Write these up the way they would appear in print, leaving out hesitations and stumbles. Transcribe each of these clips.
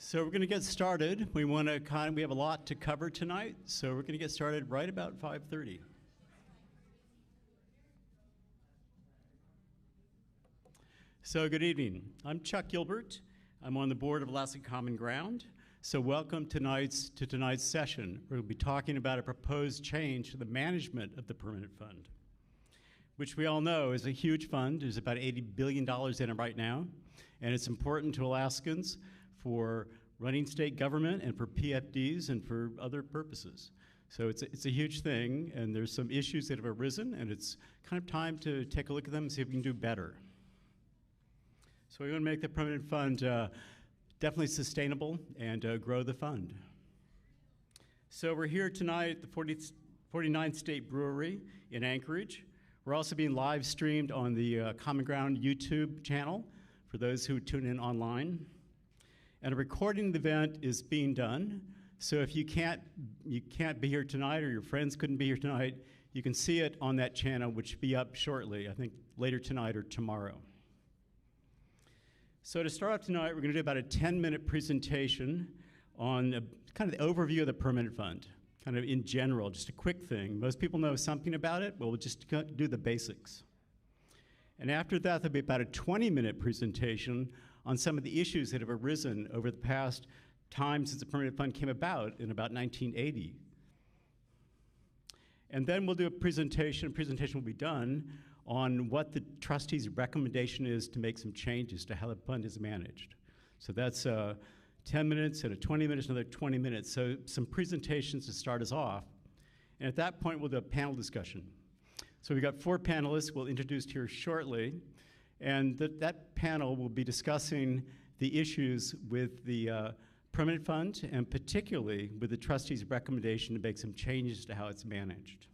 So we're going to get started. We have a lot to cover tonight, so we're going to get started right about 5:30. So good evening. I'm Chuck Gilbert. I'm on the board of Alaska Common Ground. So welcome to tonight's session. We'll be talking about a proposed change to the management of the Permanent Fund, which we all know is a huge fund. There's about $80 billion in it right now, and it's important to Alaskans for running state government and for PFDs and for other purposes. So it's a huge thing, and there's some issues that have arisen, and it's kind of time to take a look at them and see if we can do better. So we want to make the Permanent Fund definitely sustainable and grow the fund. So we're here tonight at the 49th State Brewery in Anchorage. We're also being live streamed on the Common Ground YouTube channel for those who tune in online. And a recording of the event is being done. So if you can't be here tonight, or your friends couldn't be here tonight, you can see it on that channel, which will be up shortly, I think later tonight or tomorrow. So to start off tonight, we're going to do about a 10-minute presentation on kind of the overview of the Permanent Fund, kind of in general, just a quick thing. Most people know something about it, but we'll just do the basics. And after that, there'll be about a 20-minute presentation on some of the issues that have arisen over the past time since the Permanent Fund came about in about 1980. And then we'll do a presentation. Presentation will be done on what the trustees' recommendation is to make some changes to how the fund is managed. So that's 10 minutes and a 20 minutes, another 20 minutes. So some presentations to start us off. And at that point, we'll do a panel discussion. So we've got 4 panelists we'll introduce here shortly. And that panel will be discussing the issues with the Permanent Fund, and particularly with the trustees' recommendation to make some changes to how it's managed.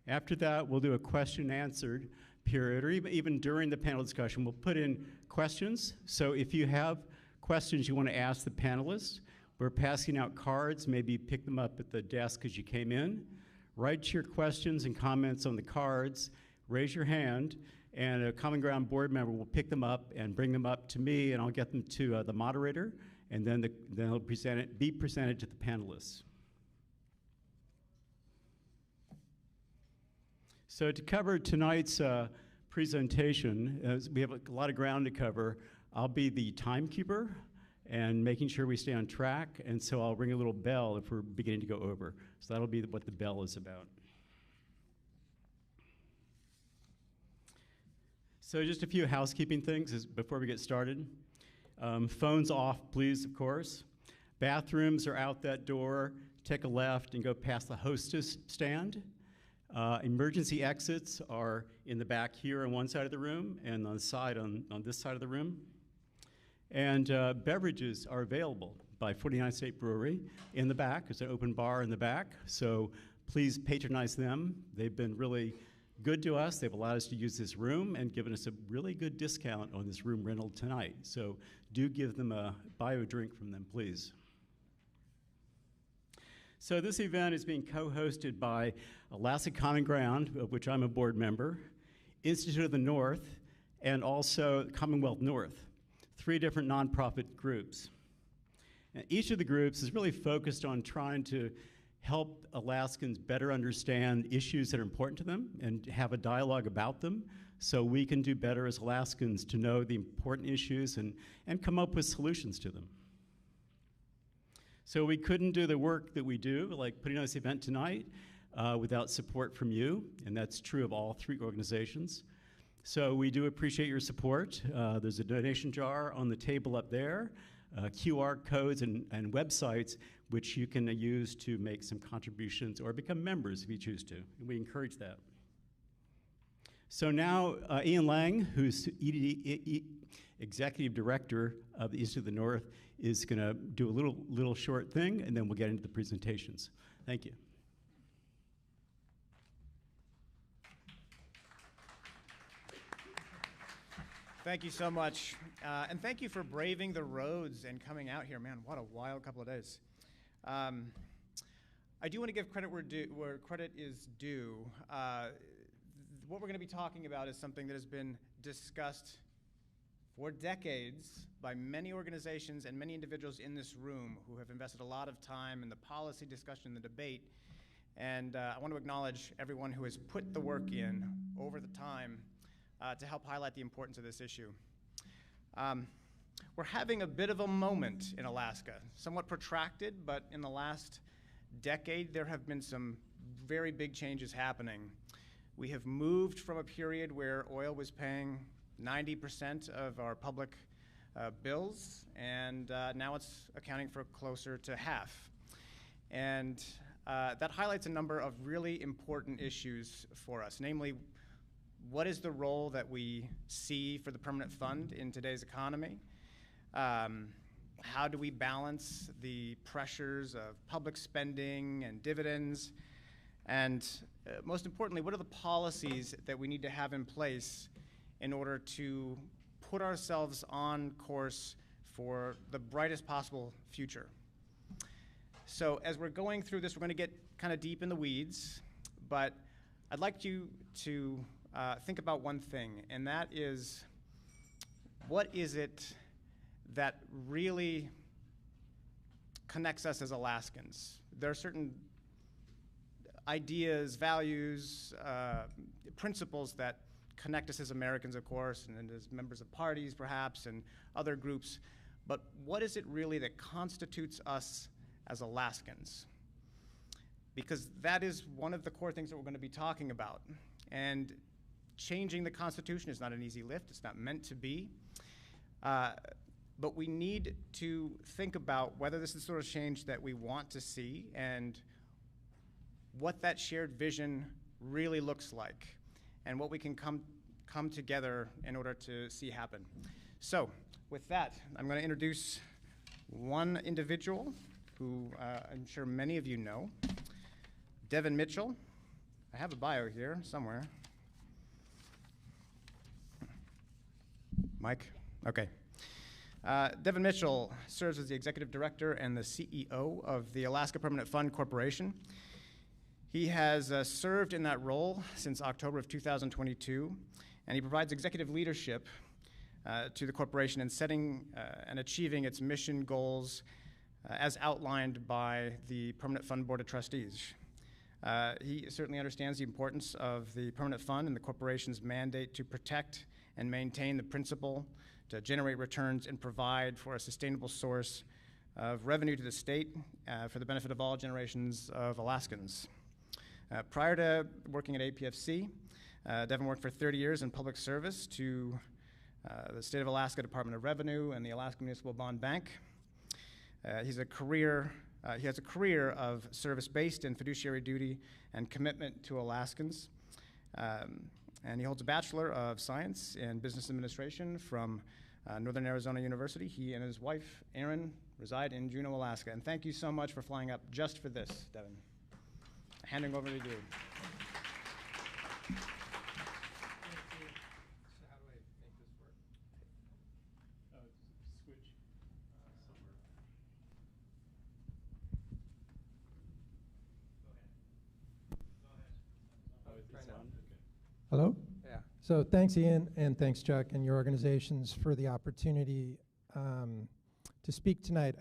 After that, we'll do a question and answer period, or even during the panel discussion, we'll put in questions. So if you have questions you want to ask the panelists, we're passing out cards. Maybe pick them up at the desk as you came in. Write your questions and comments on the cards, raise your hand, and a Common Ground board member will pick them up and bring them up to me, and I'll get them to the moderator, and then they'll be presented to the panelists. So to cover tonight's presentation, we have a lot of ground to cover. I'll be the timekeeper and making sure we stay on track, and so I'll ring a little bell if we're beginning to go over. So that'll be what the bell is about. So just a few housekeeping things before we get started. Phones off, please, of course. Bathrooms are out that door. Take a left and go past the hostess stand. Emergency exits are in the back here on one side of the room and on the side on this side of the room. And beverages are available by 49th State Brewery in the back. There's an open bar in the back, so please patronize them. They've been really good to us. They've allowed us to use this room and given us a really good discount on this room rental tonight. So do give them buy a drink from them, please. So this event is being co-hosted by Alaska Common Ground, of which I'm a board member, Institute of the North, and also Commonwealth North, 3 different nonprofit groups. And each of the groups is really focused on trying to help Alaskans better understand issues that are important to them and have a dialogue about them so we can do better as Alaskans to know the important issues and come up with solutions to them. So we couldn't do the work that we do, like putting on this event tonight, without support from you, and that's true of all 3 organizations. So we do appreciate your support. There's a donation jar on the table up there, QR codes and websites which you can use to make some contributions or become members if you choose to, and we encourage that. So now Ian Lang, who's Executive Director of the Institute of the North, is going to do a little short thing, and then we'll get into the presentations. Thank you. Thank you so much, and thank you for braving the roads and coming out here. Man, what a wild couple of days. I do want to give credit where credit is due. What we're going to be talking about is something that has been discussed for decades by many organizations and many individuals in this room who have invested a lot of time in the policy discussion and the debate. And I want to acknowledge everyone who has put the work in over the time to help highlight the importance of this issue. We're having a bit of a moment in Alaska, somewhat protracted, but in the last decade, there have been some very big changes happening. We have moved from a period where oil was paying 90% of our public bills, and now it's accounting for closer to half. And that highlights a number of really important issues for us, namely, what is the role that we see for the permanent fund in today's economy? How do we balance the pressures of public spending and dividends? And most importantly, what are the policies that we need to have in place in order to put ourselves on course for the brightest possible future? So as we're going through this, we're going to get kind of deep in the weeds, but I'd like you to think about one thing, and that is, what is it that really connects us as Alaskans? There are certain ideas, values, principles that connect us as Americans, of course, and as members of parties, perhaps, and other groups. But what is it really that constitutes us as Alaskans? Because that is one of the core things that we're going to be talking about. And changing the Constitution is not an easy lift. It's not meant to be. But we need to think about whether this is the sort of change that we want to see and what that shared vision really looks like and what we can come together in order to see happen. So with that, I'm going to introduce one individual who I'm sure many of you know, Devin Mitchell. I have a bio here somewhere. Mike? Okay. Devin Mitchell serves as the Executive Director and the CEO of the Alaska Permanent Fund Corporation. He has served in that role since October of 2022, and he provides executive leadership to the corporation in setting and achieving its mission goals as outlined by the Permanent Fund Board of Trustees. He certainly understands the importance of the Permanent Fund and the corporation's mandate to protect and maintain the principle, to generate returns and provide for a sustainable source of revenue to the state for the benefit of all generations of Alaskans. Prior to working at APFC, Devin worked for 30 years in public service to the State of Alaska Department of Revenue and the Alaska Municipal Bond Bank. He has a career of service-based and fiduciary duty and commitment to Alaskans. And he holds a Bachelor of Science in Business Administration from Northern Arizona University. He and his wife, Erin, reside in Juneau, Alaska. And thank you so much for flying up just for this, Devin. Handing over to you. Thank you. So how do I make this work? Switch somewhere. Go ahead. Try now. Okay. Hello? Yeah. So thanks, Ian, and thanks, Chuck, and your organizations for the opportunity to speak tonight.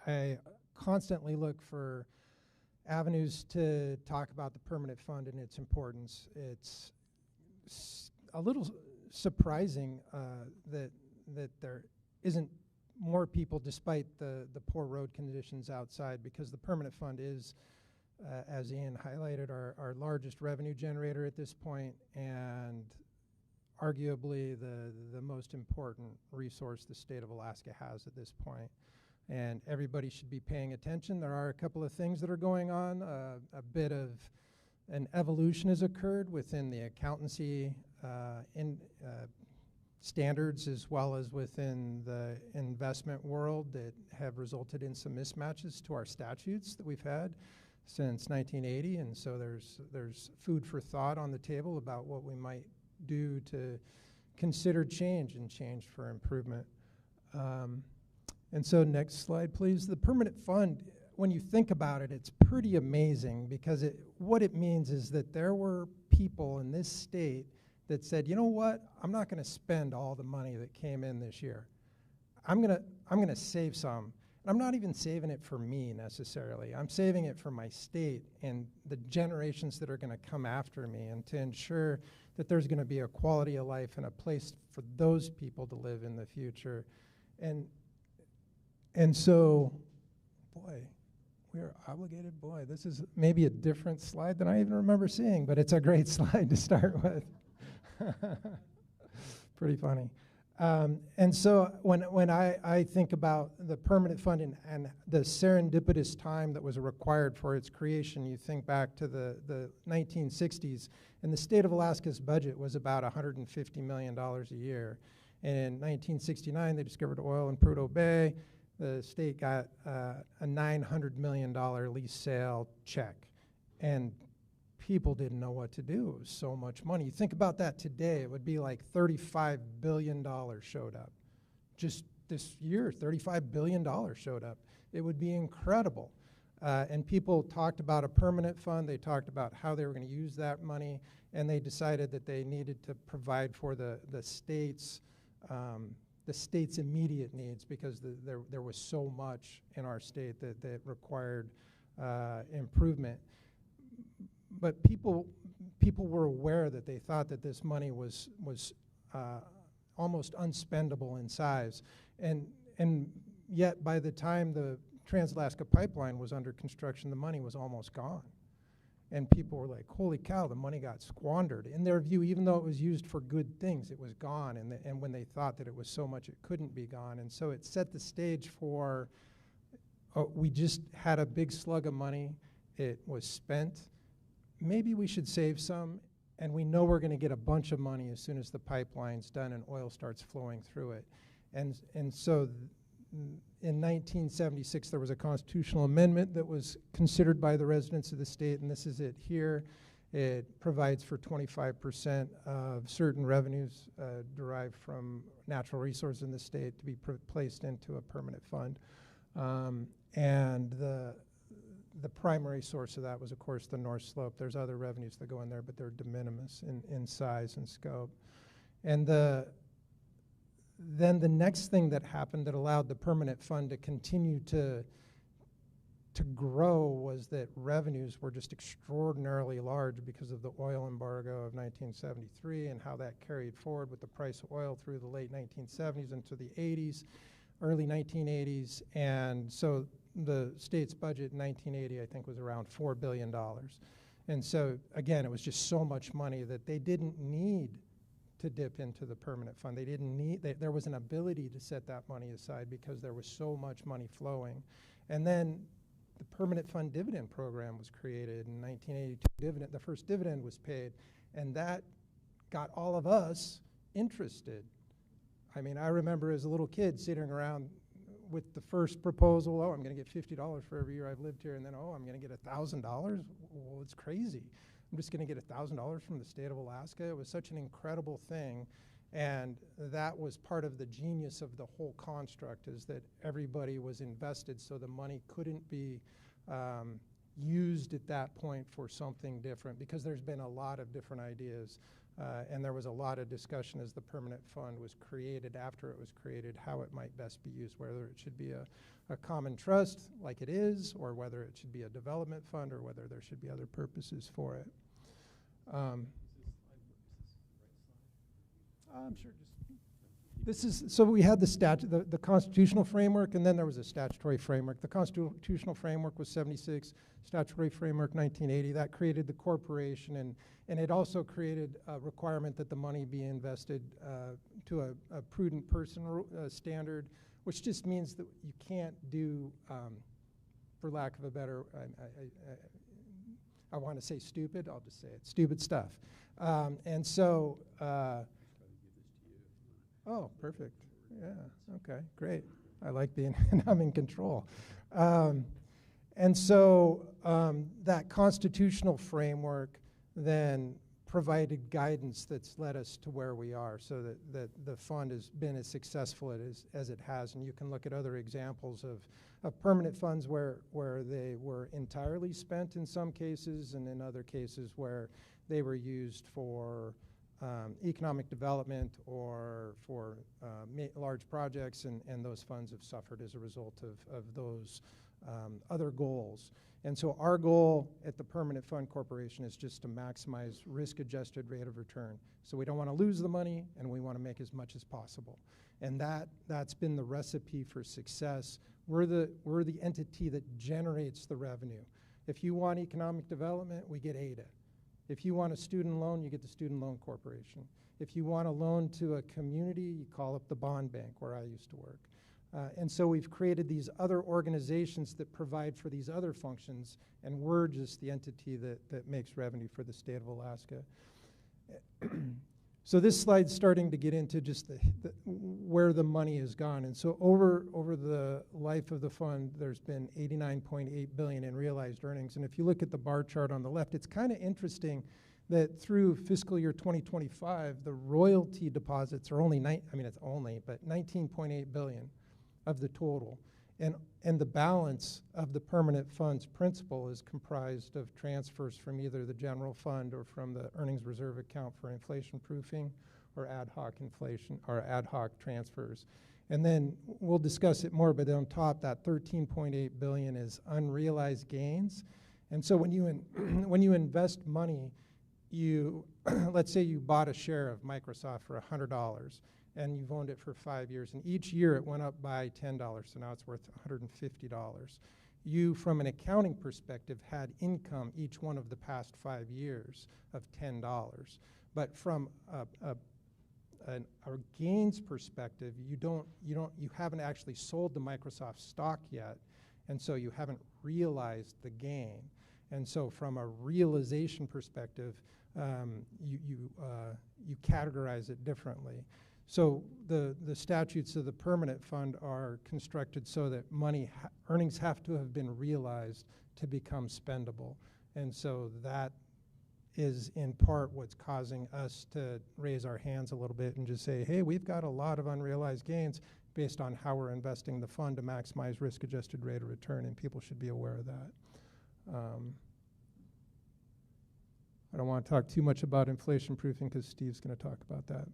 I constantly look for avenues to talk about the permanent fund and its importance. It's a little surprising that there isn't more people, despite the poor road conditions outside, because the permanent fund is, as Ian highlighted, our largest revenue generator at this point, and arguably the most important resource the state of Alaska has at this point. And everybody should be paying attention. There are a couple of things that are going on. A bit of an evolution has occurred within the accountancy standards, as well as within the investment world, that have resulted in some mismatches to our statutes that we've had since 1980. And so there's food for thought on the table about what we might do to consider change and change for improvement. And so next slide, please. The permanent fund, when you think about it, it's pretty amazing, because what it means is that there were people in this state that said, you know what, I'm not going to spend all the money that came in this year. I'm gonna save some. And I'm not even saving it for me necessarily. I'm saving it for my state and the generations that are going to come after me, and to ensure that there's going to be a quality of life and a place for those people to live in the future. And so, boy, we are obligated. Boy, this is maybe a different slide than I even remember seeing, but it's a great slide to start with. Pretty funny. And so when I think about the permanent fund and the serendipitous time that was required for its creation, you think back to the 1960s, and the state of Alaska's budget was about $150 million a year. And in 1969, they discovered oil in Prudhoe Bay. The state got a $900 million lease sale check. And people didn't know what to do. It was so much money. You think about that today, it would be like $35 billion showed up. Just this year, $35 billion showed up. It would be incredible. And people talked about a permanent fund. They talked about how they were going to use that money, and they decided that they needed to provide for the state's immediate needs, because there was so much in our state that required improvement. But people were aware that they thought that this money was almost unspendable in size, and yet by the time the Trans-Alaska Pipeline was under construction, the money was almost gone, and people were like, "Holy cow! The money got squandered." In their view, even though it was used for good things, it was gone, and when they thought that it was so much, it couldn't be gone, and so it set the stage for. We just had a big slug of money. It was spent. Maybe we should save some, and we know we're going to get a bunch of money as soon as the pipeline's done and oil starts flowing through it. And so in 1976, there was a constitutional amendment that was considered by the residents of the state, and this is it here. It provides for 25% of certain revenues derived from natural resources in the state to be placed into a permanent fund. And the primary source of that was, of course, the North Slope. There's other revenues that go in there, but they're de minimis in size and scope. And then the next thing that happened that allowed the permanent fund to continue to grow was that revenues were just extraordinarily large because of the oil embargo of 1973 and how that carried forward with the price of oil through the late 1970s into the 80s, early 1980s. And so the state's budget in 1980, I think, was around $4 billion. And so, again, it was just so much money that they didn't need to dip into the permanent fund. They didn't need, there was an ability to set that money aside because there was so much money flowing. And then the permanent fund dividend program was created in 1982. The first dividend was paid, and that got all of us interested. I mean, I remember as a little kid sitting around with the first proposal, oh, I'm going to get $50 for every year I've lived here, and then, oh, I'm going to get $1,000. Well, it's crazy. I'm just going to get $1,000 from the state of Alaska. It was such an incredible thing, and that was part of the genius of the whole construct, is that everybody was invested so the money couldn't be used at that point for something different, because there's been a lot of different ideas. And there was a lot of discussion as the permanent fund was created, after it was created, how it might best be used, whether it should be a common trust like it is, or whether it should be a development fund, or whether there should be other purposes for it. I'm sure this is, so we had the constitutional framework, and then there was a statutory framework. The constitutional framework was 76, statutory framework 1980. That created the corporation, and it also created a requirement that the money be invested to a prudent person standard, which just means that you can't do, for lack of a better, I want to say stupid, I'll just say it, stupid stuff. And so, oh, perfect. Yeah, okay, great. I like being, I'm in control. And so that constitutional framework then provided guidance that's led us to where we are, so that the fund has been as successful as it has. And you can look at other examples of permanent funds where they were entirely spent in some cases, and in other cases where they were used for economic development or for large projects, and those funds have suffered as a result of those other goals. And so our goal at the Permanent Fund Corporation is just to maximize risk-adjusted rate of return. So we don't want to lose the money, and we want to make as much as possible. And that's been the recipe for success. We're the entity that generates the revenue. If you want economic development, we get ADA. If you want a student loan, you get the Student Loan Corporation. If you want a loan to a community, you call up the bond bank where I used to work. And so we've created these other organizations that provide for these other functions, and we're just the entity that makes revenue for the state of Alaska. So this slide's starting to get into just where the money has gone. And so over the life of the fund, there's been $89.8 billion in realized earnings. And if you look at the bar chart on the left, it's kind of interesting that through fiscal year 2025, the royalty deposits are only, it's only, but $19.8 billion of the total. And the balance of the permanent fund's principal is comprised of transfers from either the general fund or from the earnings reserve account for inflation proofing or ad hoc inflation or ad hoc transfers. And then we'll discuss it more, but on top, that $13.8 billion is unrealized gains. And so when you invest money, let's say you bought a share of Microsoft for $100. And you've owned it for 5 years. And each year it went up by $10, so now it's worth $150. You, from an accounting perspective, had income each one of the past 5 years of $10. But from a gains perspective, you haven't actually sold the Microsoft stock yet, and so you haven't realized the gain. And so from a realization perspective, you categorize it differently. So the statutes of the permanent fund are constructed so that earnings have to have been realized to become spendable. And so that is in part what's causing us to raise our hands a little bit and just say, hey, we've got a lot of unrealized gains based on how we're investing the fund to maximize risk-adjusted rate of return, and people should be aware of that. I don't want to talk too much about inflation proofing because Steve's going to talk about that.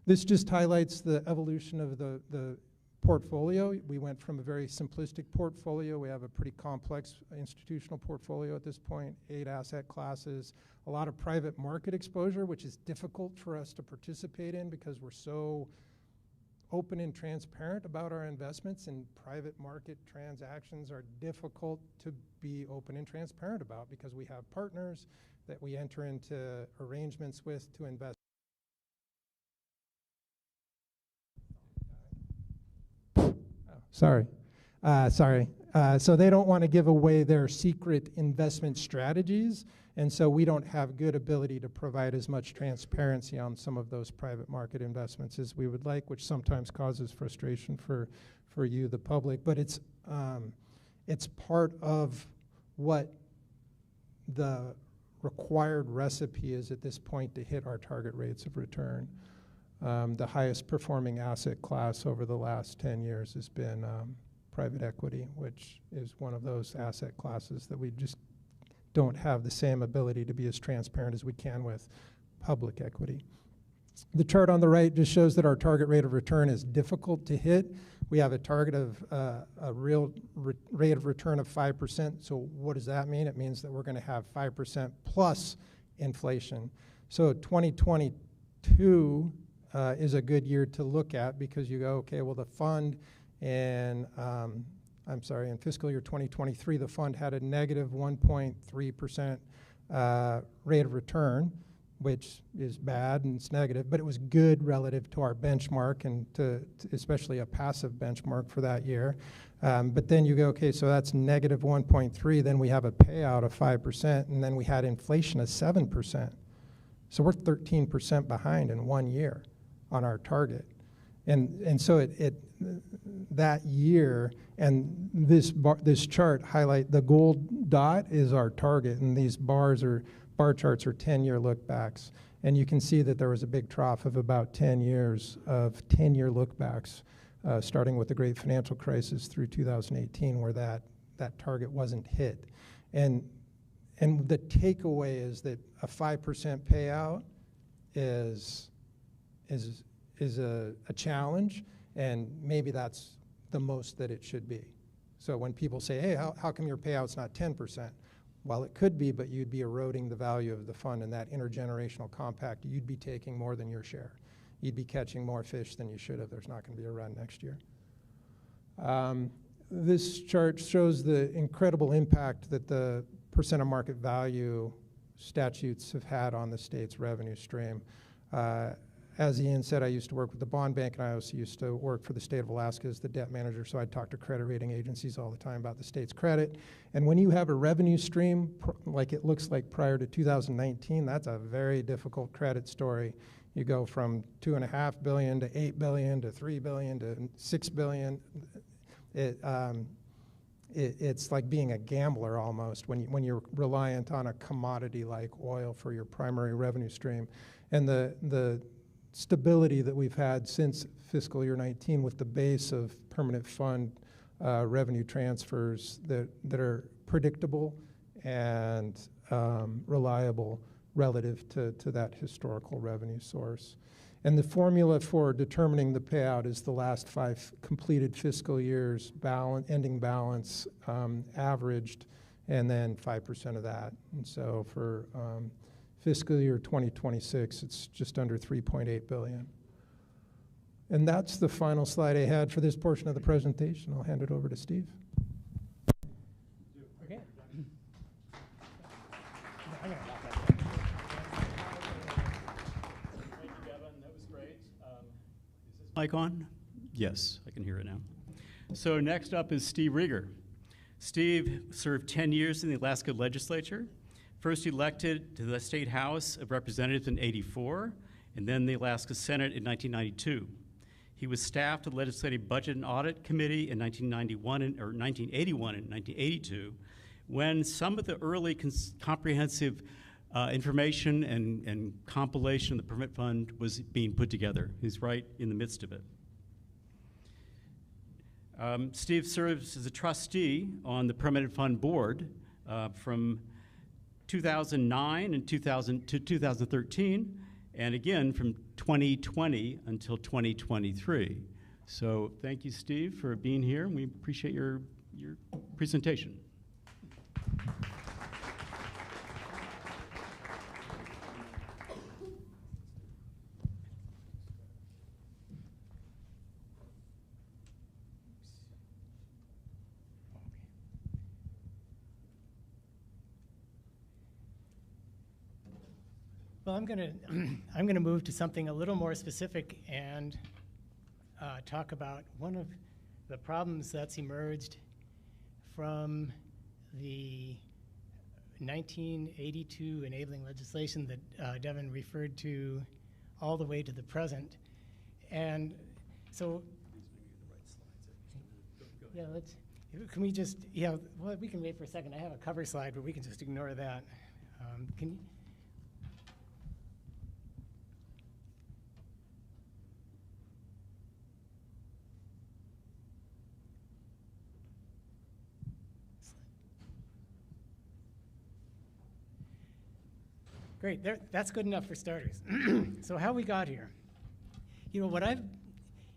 This just highlights the evolution of the portfolio. We went from a very simplistic portfolio. We have a pretty complex institutional portfolio at this point, 8 asset classes, a lot of private market exposure, which is difficult for us to participate in because we're so open and transparent about our investments, and private market transactions are difficult to be open and transparent about because we have partners that we enter into arrangements with to invest. Sorry. So they don't want to give away their secret investment strategies, and so we don't have good ability to provide as much transparency on some of those private market investments as we would like, which sometimes causes frustration for you, the public. But it's part of what the required recipe is at this point to hit our target rates of return. The highest performing asset class over the last 10 years has been private equity, which is one of those asset classes that we just don't have the same ability to be as transparent as we can with public equity. The chart on the right just shows that our target rate of return is difficult to hit. We have a target of a real rate of return of 5%. So what does that mean? It means that we're going to have 5% plus inflation. So 2022 is a good year to look at because you go, okay, well, the fund in fiscal year 2023, the fund had a negative 1.3% rate of return, which is bad and it's negative, but it was good relative to our benchmark and to especially a passive benchmark for that year. But then you go, okay, so that's negative 1.3, then we have a payout of 5%, and then we had inflation of 7%. So we're 13% behind in 1 year on our target. And so that year, and this chart highlight, the gold dot is our target, and these bar charts are 10-year look-backs. And you can see that there was a big trough of about 10 years of 10-year look-backs, starting with the great financial crisis through 2018, where that target wasn't hit. And the takeaway is that a 5% payout is a challenge, and maybe that's the most that it should be. So when people say, hey, how come your payout's not 10%? Well, it could be, but you'd be eroding the value of the fund in that intergenerational compact. You'd be taking more than your share. You'd be catching more fish than you should have. There's not going to be a run next year. This chart shows the incredible impact that the percent of market value statutes have had on the state's revenue stream. As Ian said, I used to work with the bond bank, and I also used to work for the state of Alaska as the debt manager, so I'd talk to credit rating agencies all the time about the state's credit. And when you have a revenue stream like it looks like prior to 2019, that's a very difficult credit story. You go from $2.5 billion to $8 billion to $3 billion to $6 billion. It's like being a gambler almost when you're reliant on a commodity like oil for your primary revenue stream. And the stability that we've had since fiscal year 19 with the base of permanent fund revenue transfers that are predictable and reliable relative to that historical revenue source. And the formula for determining the payout is the last 5 completed fiscal years ending balance averaged, and then 5% of that. And so for fiscal year 2026, it's just under $3.8 billion. And that's the final slide I had for this portion of the presentation. I'll hand it over to Steve. Okay. Thank you, Devin. That was great. Is this mic on? Yes, I can hear it now. So next up is Steve Rieger. Steve served 10 years in the Alaska legislature. First elected to the State House of Representatives in '84, and then the Alaska Senate in 1992. He was staffed to the Legislative Budget and Audit Committee in 1981 and 1982, when some of the early comprehensive information and compilation of the Permit Fund was being put together. He's right in the midst of it. Steve serves as a trustee on the Permanent Fund Board from 2009 and 2000 to 2013, and again from 2020 until 2023. So thank you, Steve, for being here. We appreciate your presentation. Well, I'm gonna move to something a little more specific and talk about one of the problems that's emerged from the 1982 enabling legislation that Devin referred to all the way to the present. And so, yeah, can we just, well, we can wait for a second. I have a cover slide, but we can just ignore that. Can you? Great, that's good enough for starters. So how we got here.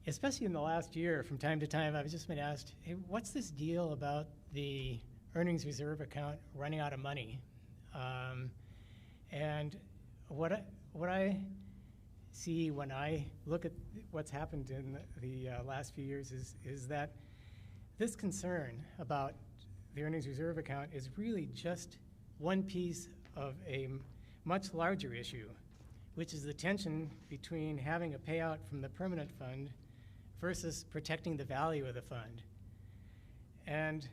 Especially in the last year, from time to time, I've just been asked, hey, what's this deal about the earnings reserve account running out of money? And what I see when I look at what's happened in the last few years is that this concern about the earnings reserve account is really just one piece of a much larger issue, which is the tension between having a payout from the permanent fund versus protecting the value of the fund. And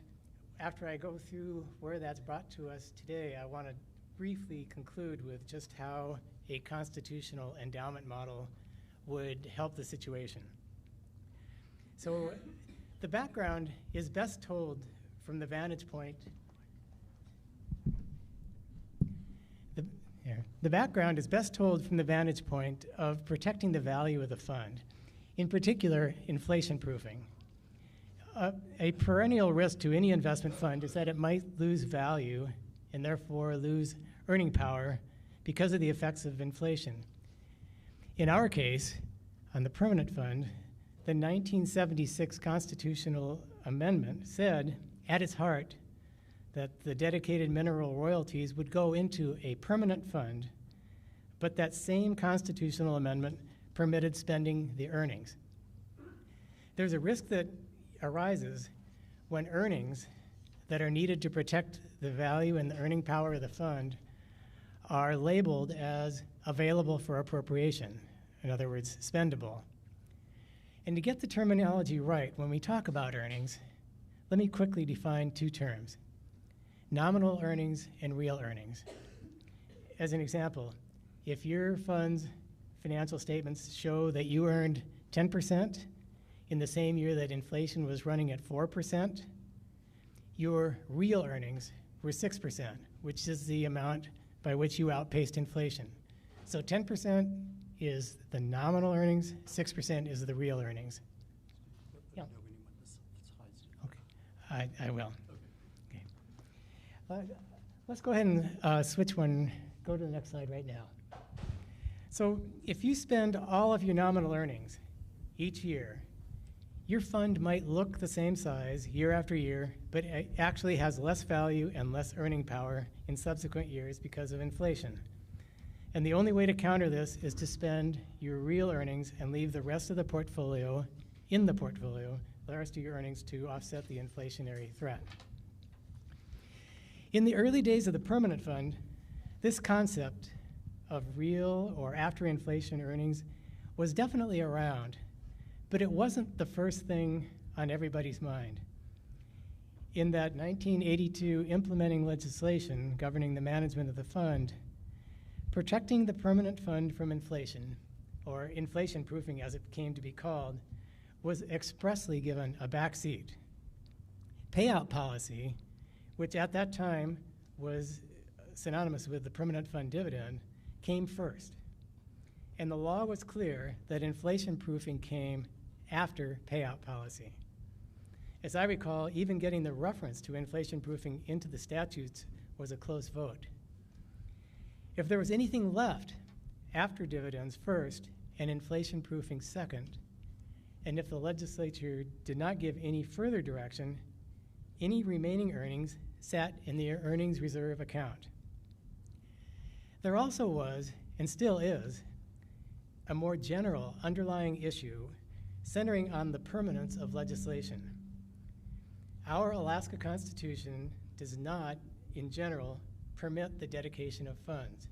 after I go through where that's brought to us today, I want to briefly conclude with just how a constitutional endowment model would help the situation. So the background is best told from the vantage point The background is best told from the vantage point of protecting the value of the fund, in particular, inflation proofing. A perennial risk to any investment fund is that it might lose value and therefore lose earning power because of the effects of inflation. In our case, on the permanent fund, the 1976 constitutional amendment said at its heart that the dedicated mineral royalties would go into a permanent fund, but that same constitutional amendment permitted spending the earnings. There's a risk that arises when earnings that are needed to protect the value and the earning power of the fund are labeled as available for appropriation, in other words, spendable. And to get the terminology right when we talk about earnings, let me quickly define two terms: nominal earnings and real earnings. As an example, if your fund's financial statements show that you earned 10% in the same year that inflation was running at 4%, your real earnings were 6%, which is the amount by which you outpaced inflation. So 10% is the nominal earnings, 6% is the real earnings. Yeah. Okay, I will. Okay. Let's go ahead and switch one, go to the next slide right now. So if you spend all of your nominal earnings each year, your fund might look the same size year after year, but it actually has less value and less earning power in subsequent years because of inflation. And the only way to counter this is to spend your real earnings and leave the rest of the portfolio in the portfolio, the rest of your earnings, to offset the inflationary threat. In the early days of the permanent fund, this concept of real or after inflation earnings was definitely around, but it wasn't the first thing on everybody's mind. In that 1982 implementing legislation governing the management of the fund, protecting the permanent fund from inflation, or inflation proofing as it came to be called, was expressly given a backseat. Payout policy, which at that time was synonymous with the permanent fund dividend, came first. And the law was clear that inflation proofing came after payout policy. As I recall, even getting the reference to inflation proofing into the statutes was a close vote. If there was anything left after dividends first and inflation proofing second, and if the legislature did not give any further direction, any remaining earnings sat in the earnings reserve account. There also was, and still is, a more general underlying issue centering on the permanence of legislation. Our Alaska Constitution does not, in general, permit the dedication of funds.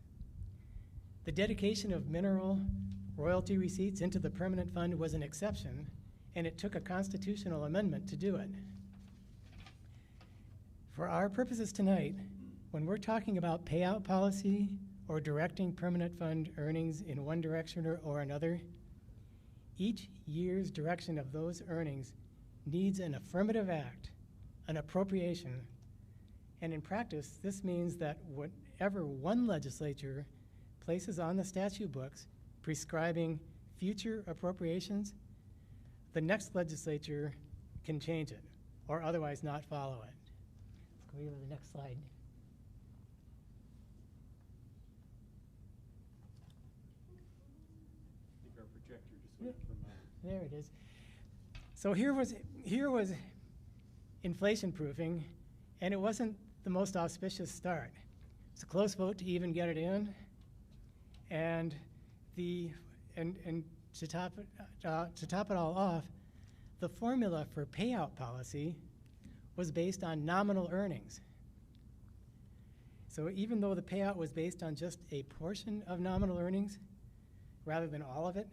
The dedication of mineral royalty receipts into the permanent fund was an exception, and it took a constitutional amendment to do it. For our purposes tonight, when we're talking about payout policy or directing permanent fund earnings in one direction or another, each year's direction of those earnings needs an affirmative act, an appropriation. And in practice, this means that whatever one legislature places on the statute books prescribing future appropriations, the next legislature can change it or otherwise not follow it. Let's go over to the next slide. There it is. So here was inflation proofing, and it wasn't the most auspicious start. It's a close vote to even get it in, and to top it all off, the formula for payout policy was based on nominal earnings. So even though the payout was based on just a portion of nominal earnings rather than all of it,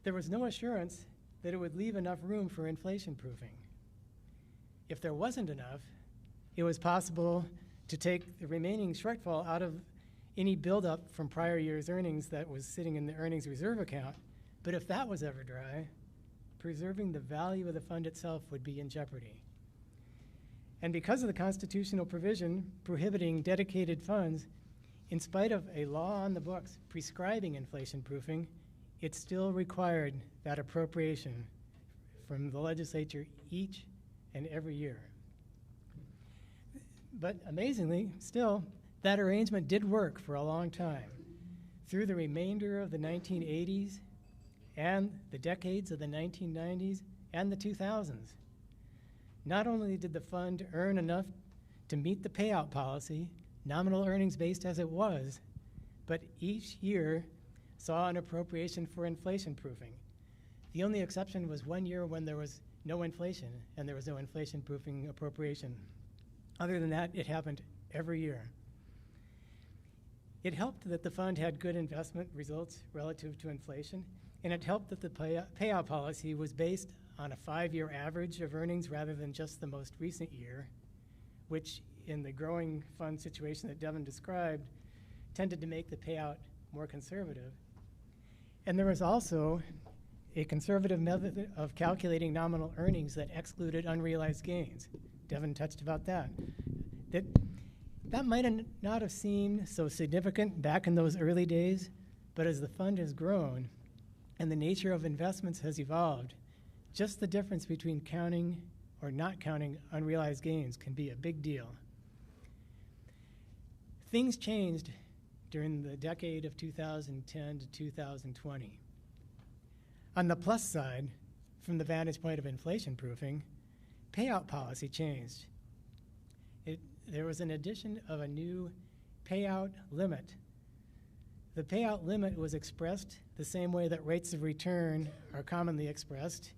there was no assurance that it would leave enough room for inflation proofing. If there wasn't enough, it was possible to take the remaining shortfall out of any buildup from prior year's earnings that was sitting in the earnings reserve account. But if that was ever dry, preserving the value of the fund itself would be in jeopardy. And because of the constitutional provision prohibiting dedicated funds, in spite of a law on the books prescribing inflation proofing, it still required that appropriation from the legislature each and every year. But amazingly, still, that arrangement did work for a long time. Through the remainder of the 1980s and the decades of the 1990s and the 2000s. Not only did the fund earn enough to meet the payout policy, nominal earnings based as it was, but each year saw an appropriation for inflation proofing. The only exception was 1 year when there was no inflation and there was no inflation proofing appropriation. Other than that, it happened every year. It helped that the fund had good investment results relative to inflation, and it helped that the payout policy was based on a 5-year average of earnings rather than just the most recent year, which in the growing fund situation that Devin described tended to make the payout more conservative. And there was also a conservative method of calculating nominal earnings that excluded unrealized gains. Devin touched about that. That might not have seemed so significant back in those early days, but as the fund has grown and the nature of investments has evolved, just the difference between counting or not counting unrealized gains can be a big deal. Things changed during the decade of 2010 to 2020. On the plus side, from the vantage point of inflation proofing, payout policy changed. There was an addition of a new payout limit. The payout limit was expressed the same way that rates of return are commonly expressed,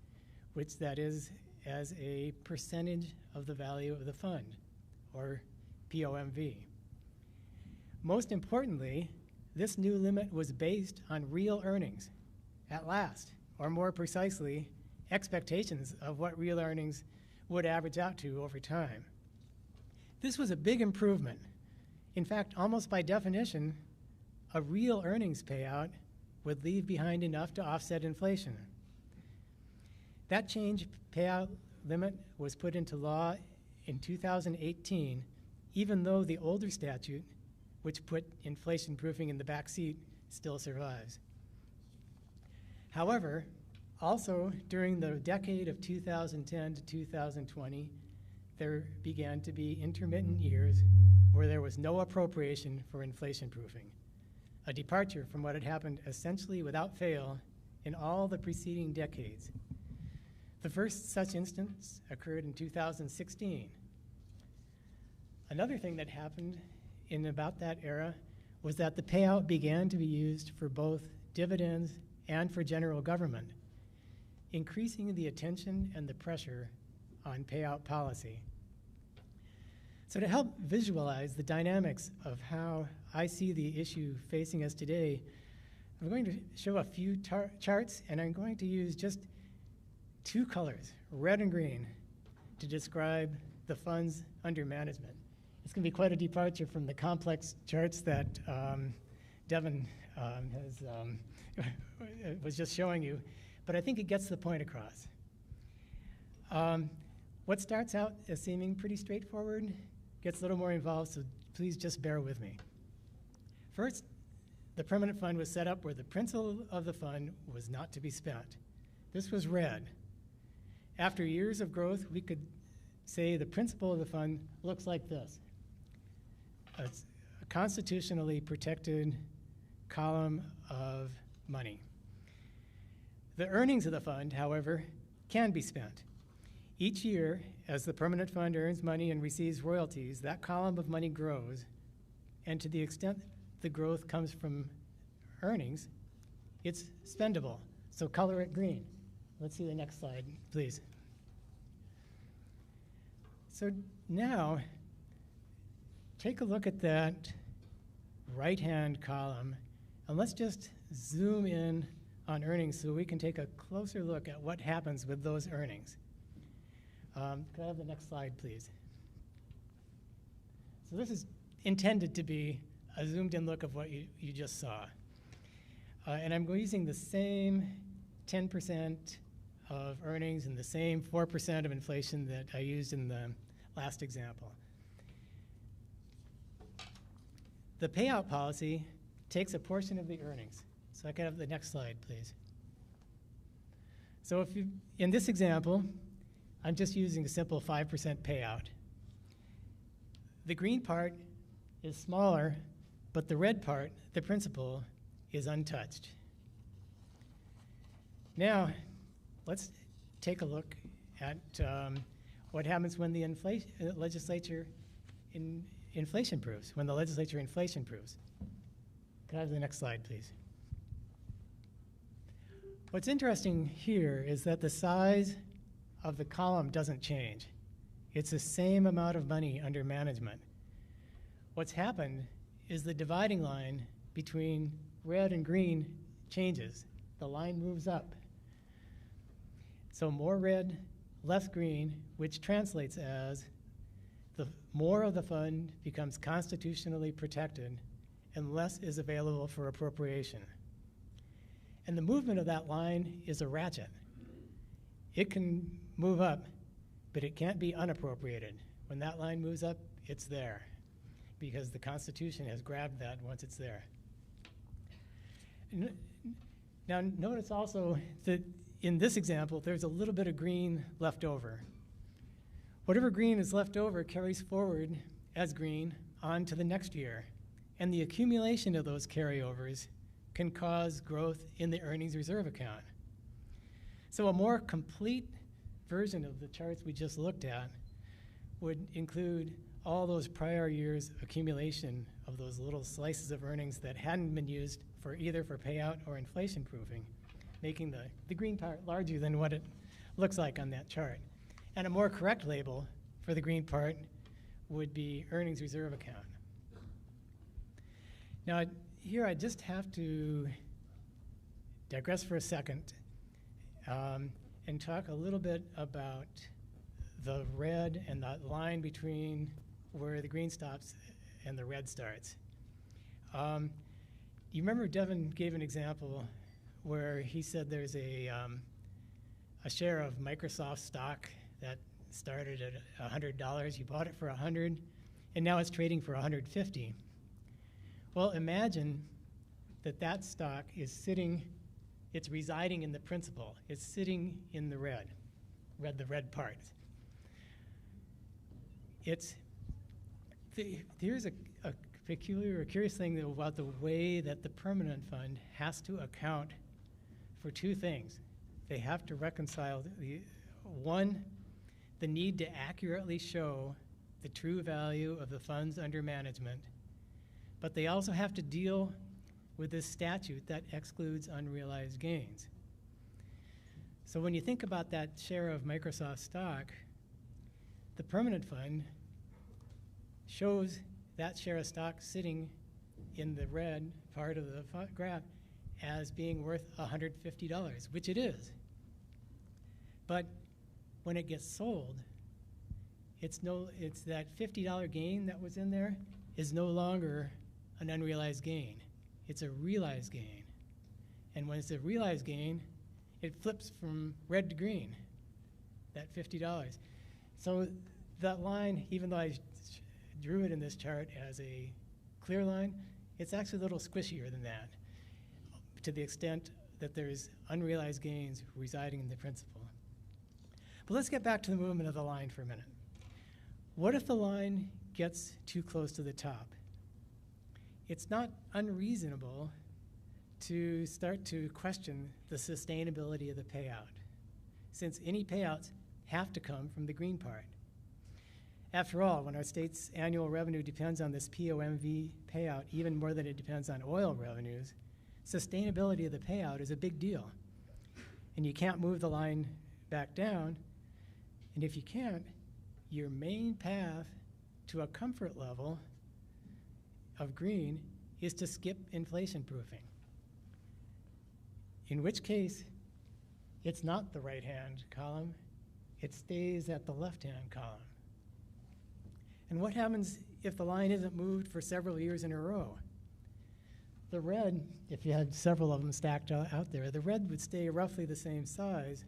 which that is as a percentage of the value of the fund, or POMV. Most importantly, this new limit was based on real earnings at last, or more precisely, expectations of what real earnings would average out to over time. This was a big improvement. In fact, almost by definition, a real earnings payout would leave behind enough to offset inflation. That change payout limit was put into law in 2018, even though the older statute, which put inflation proofing in the back seat, still survives. However, also during the decade of 2010 to 2020, there began to be intermittent years where there was no appropriation for inflation proofing, a departure from what had happened essentially without fail in all the preceding decades. The first such instance occurred in 2016. Another thing that happened in about that era was that the payout began to be used for both dividends and for general government, increasing the attention and the pressure on payout policy. So to help visualize the dynamics of how I see the issue facing us today, I'm going to show a few charts, and I'm going to use just 2 colors, red and green, to describe the funds under management. It's going to be quite a departure from the complex charts that Devin was just showing you, but I think it gets the point across. What starts out as seeming pretty straightforward gets a little more involved, so please just bear with me. First, the permanent fund was set up where the principal of the fund was not to be spent. This was red. After years of growth, we could say the principal of the fund looks like this. It's a constitutionally protected column of money. The earnings of the fund, however, can be spent. Each year, as the permanent fund earns money and receives royalties, that column of money grows, and to the extent the growth comes from earnings, it's spendable. So color it green. Let's see the next slide, please. So now, take a look at that right-hand columm, and let's just zoom in on earnings so we can take a closer look at what happens with those earnings. Could I have the next slide, please? So this is intended to be a zoomed-in look of what you just saw. And I'm using the same 10% of earnings and the same 4% of inflation that I used in the last example. The payout policy takes a portion of the earnings. So I can have the next slide, please. So in this example, I'm just using a simple 5% payout. The green part is smaller, but the red part, the principal, is untouched. Now, let's take a look at what happens when the legislature inflation proofs, when the legislature inflation proofs. Could I have the next slide, please? What's interesting here is that the size of the column doesn't change. It's the same amount of money under management. What's happened is the dividing line between red and green changes. The line moves up. So more red, less green, which translates as the more of the fund becomes constitutionally protected and less is available for appropriation. And the movement of that line is a ratchet. It can move up, but it can't be unappropriated. When that line moves up, it's there, because the Constitution has grabbed that once it's there. Now, notice also that in this example, there's a little bit of green left over. Whatever green is left over carries forward as green on to the next year. And the accumulation of those carryovers can cause growth in the earnings reserve account. So a more complete version of the charts we just looked at would include all those prior years' accumulation of those little slices of earnings that hadn't been used for either for payout or inflation proofing, making the green part larger than what it looks like on that chart. And a more correct label for the green part would be earnings reserve account. Now, here I just have to digress for a second and talk a little bit about the red and the line between where the green stops and the red starts. You remember Devin gave an example where he said there's a share of Microsoft stock that started at $100. You bought it for $100, and now it's trading for $150. Well, imagine that stock is sitting, it's residing in the principal. It's sitting in the the red part. Here's a peculiar or curious thing about the way that the permanent fund has to account for two things. They have to reconcile one, the need to accurately show the true value of the funds under management, but they also have to deal with this statute that excludes unrealized gains. So when you think about that share of Microsoft stock, the permanent fund shows that share of stock sitting in the red part of the graph as being worth $150, which it is. But when it gets sold, it's that $50 gain that was in there is no longer an unrealized gain. It's a realized gain. And when it's a realized gain, it flips from red to green, that $50. So that line, even though I drew it in this chart as a clear line, it's actually a little squishier than that, to the extent that there's unrealized gains residing in the principal. But let's get back to the movement of the line for a minute. What if the line gets too close to the top? It's not unreasonable to start to question the sustainability of the payout, since any payouts have to come from the green part. After all, when our state's annual revenue depends on this POMV payout even more than it depends on oil revenues, sustainability of the payout is a big deal. And you can't move the line back down. And if you can't, your main path to a comfort level of green is to skip inflation proofing. In which case, it's not the right-hand column, it stays at the left-hand column. And what happens if the line isn't moved for several years in a row? The red, if you had several of them stacked out there, the red would stay roughly the same size,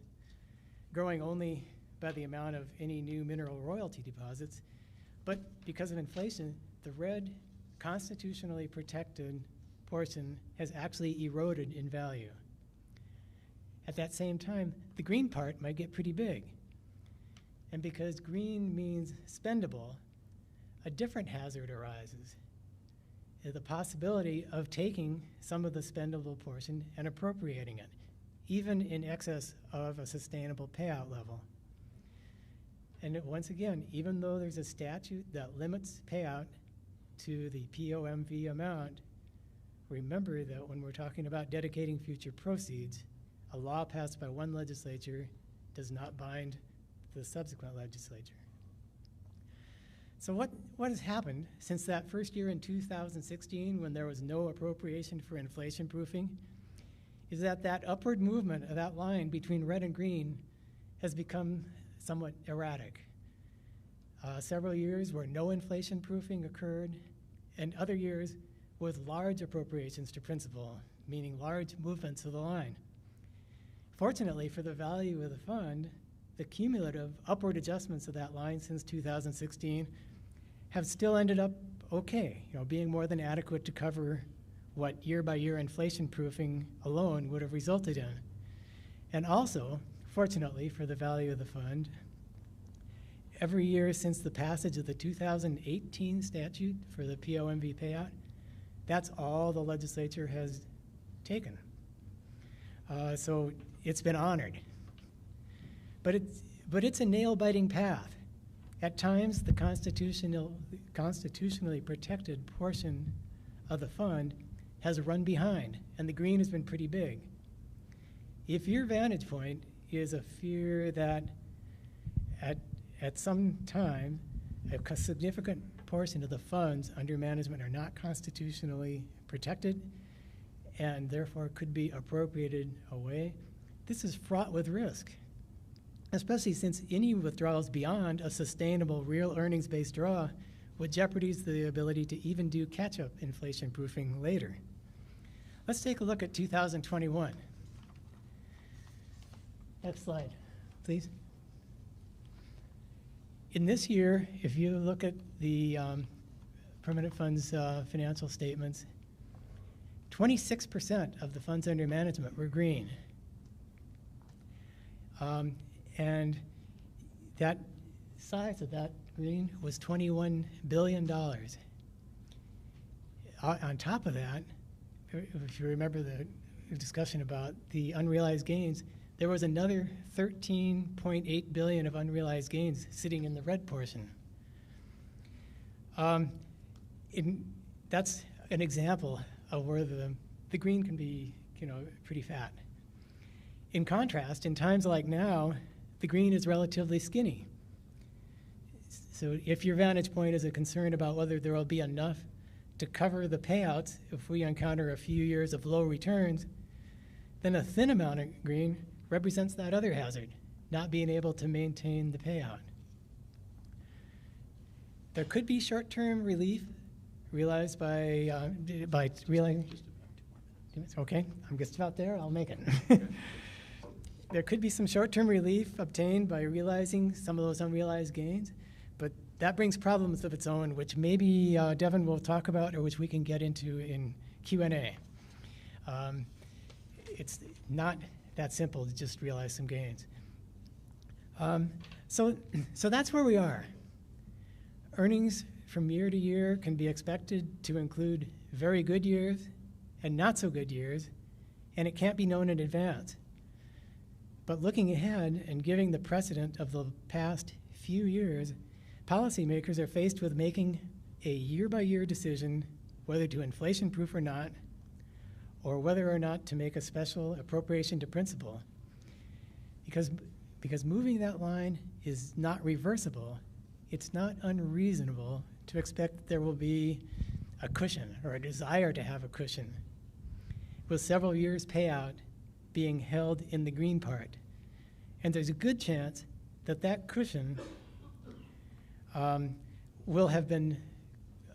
growing only by the amount of any new mineral royalty deposits. But because of inflation, the red constitutionally protected portion has actually eroded in value. At that same time, the green part might get pretty big. And because green means spendable, a different hazard arises. The possibility of taking some of the spendable portion and appropriating it, even in excess of a sustainable payout level. And once again, even though there's a statute that limits payout to the POMV amount, remember that when we're talking about dedicating future proceeds, a law passed by one legislature does not bind the subsequent legislature. So what has happened since that first year in 2016 when there was no appropriation for inflation proofing is that upward movement of that line between red and green has become somewhat erratic. Several years where no inflation proofing occurred, and other years with large appropriations to principal, meaning large movements of the line. Fortunately for the value of the fund, the cumulative upward adjustments of that line since 2016 have still ended up okay, being more than adequate to cover what year-by-year inflation proofing alone would have resulted in. And also, fortunately for the value of the fund, every year since the passage of the 2018 statute for the POMV payout, that's all the legislature has taken. So it's been honored. But it's a nail-biting path. At times, the constitutionally protected portion of the fund has run behind, and the green has been pretty big. If your vantage point is a fear that at some time, a significant portion of the funds under management are not constitutionally protected and therefore could be appropriated away, this is fraught with risk, especially since any withdrawals beyond a sustainable real earnings-based draw would jeopardize the ability to even do catch-up inflation proofing later. Let's take a look at 2021. Next slide, please. In this year, if you look at the permanent funds financial statements, 26% of the funds under management were green. And that size of that green was $21 billion. On top of that, if you remember the discussion about the unrealized gains, there was another $13.8 billion of unrealized gains sitting in the red portion. That's an example of where the green can be, pretty fat. In contrast, in times like now, the green is relatively skinny. So if your vantage point is a concern about whether there will be enough to cover the payouts if we encounter a few years of low returns, then a thin amount of green represents that other hazard, not being able to maintain the payout. There could be short-term relief realized by realizing. Okay, I'm just about there. I'll make it. There could be some short-term relief obtained by realizing some of those unrealized gains, but that brings problems of its own, which maybe Devin will talk about, or which we can get into in Q&A. It's not that simple to just realize some gains. So that's where we are. Earnings from year to year can be expected to include very good years and not so good years, and it can't be known in advance. But looking ahead and giving the precedent of the past few years, policymakers are faced with making a year-by-year decision whether to inflation-proof or not, or whether or not to make a special appropriation to principal. Because moving that line is not reversible, it's not unreasonable to expect that there will be a cushion or a desire to have a cushion, with several years' payout being held in the green part. And there's a good chance that that cushion will have been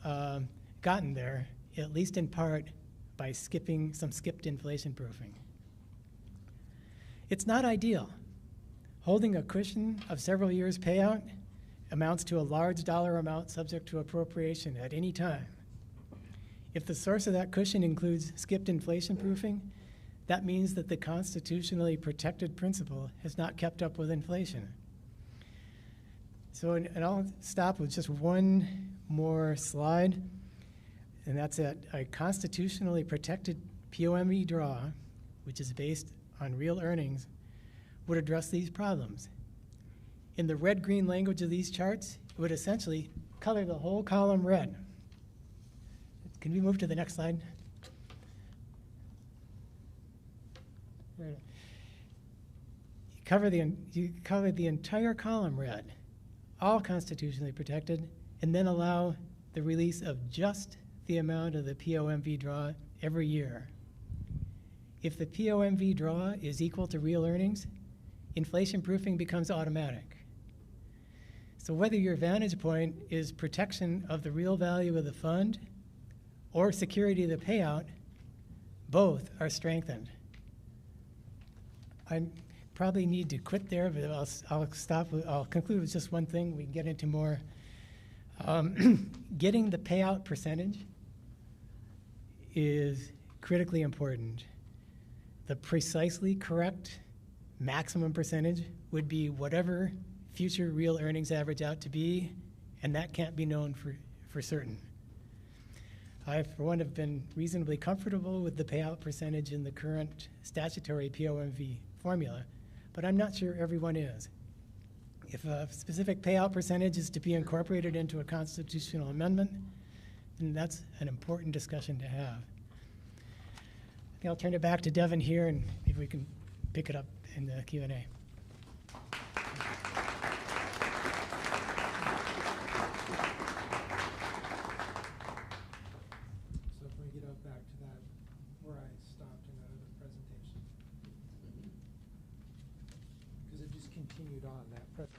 gotten there, at least in part, by skipping some skipped inflation proofing. It's not ideal. Holding a cushion of several years' payout amounts to a large dollar amount subject to appropriation at any time. If the source of that cushion includes skipped inflation proofing, that means that the constitutionally protected principle has not kept up with inflation. So, and I'll stop with just one more slide, and that's that a constitutionally protected POMV draw, which is based on real earnings would address these problems. In the red-green language of these charts, it would essentially color the whole column red. Can we move to the next slide? You cover the entire column red, all constitutionally protected, and then allow the release of just the amount of the POMV draw every year. If the POMV draw is equal to real earnings, inflation proofing becomes automatic. So whether your vantage point is protection of the real value of the fund or security of the payout, both are strengthened. I probably need to quit there, but I'll stop. I'll conclude with just one thing. We can get into more. Getting the payout percentage is critically important. The precisely correct maximum percentage would be whatever future real earnings average out to be, and that can't be known for certain. I, for one, have been reasonably comfortable with the payout percentage in the current statutory POMV formula, but I'm not sure everyone is. If a specific payout percentage is to be incorporated into a constitutional amendment, then that's an important discussion to have. I think I'll turn it back to Devin here, and maybe we can pick it up in the Q&A. So if we get up back to that where I stopped in that other presentation, because it just continued on that presentation.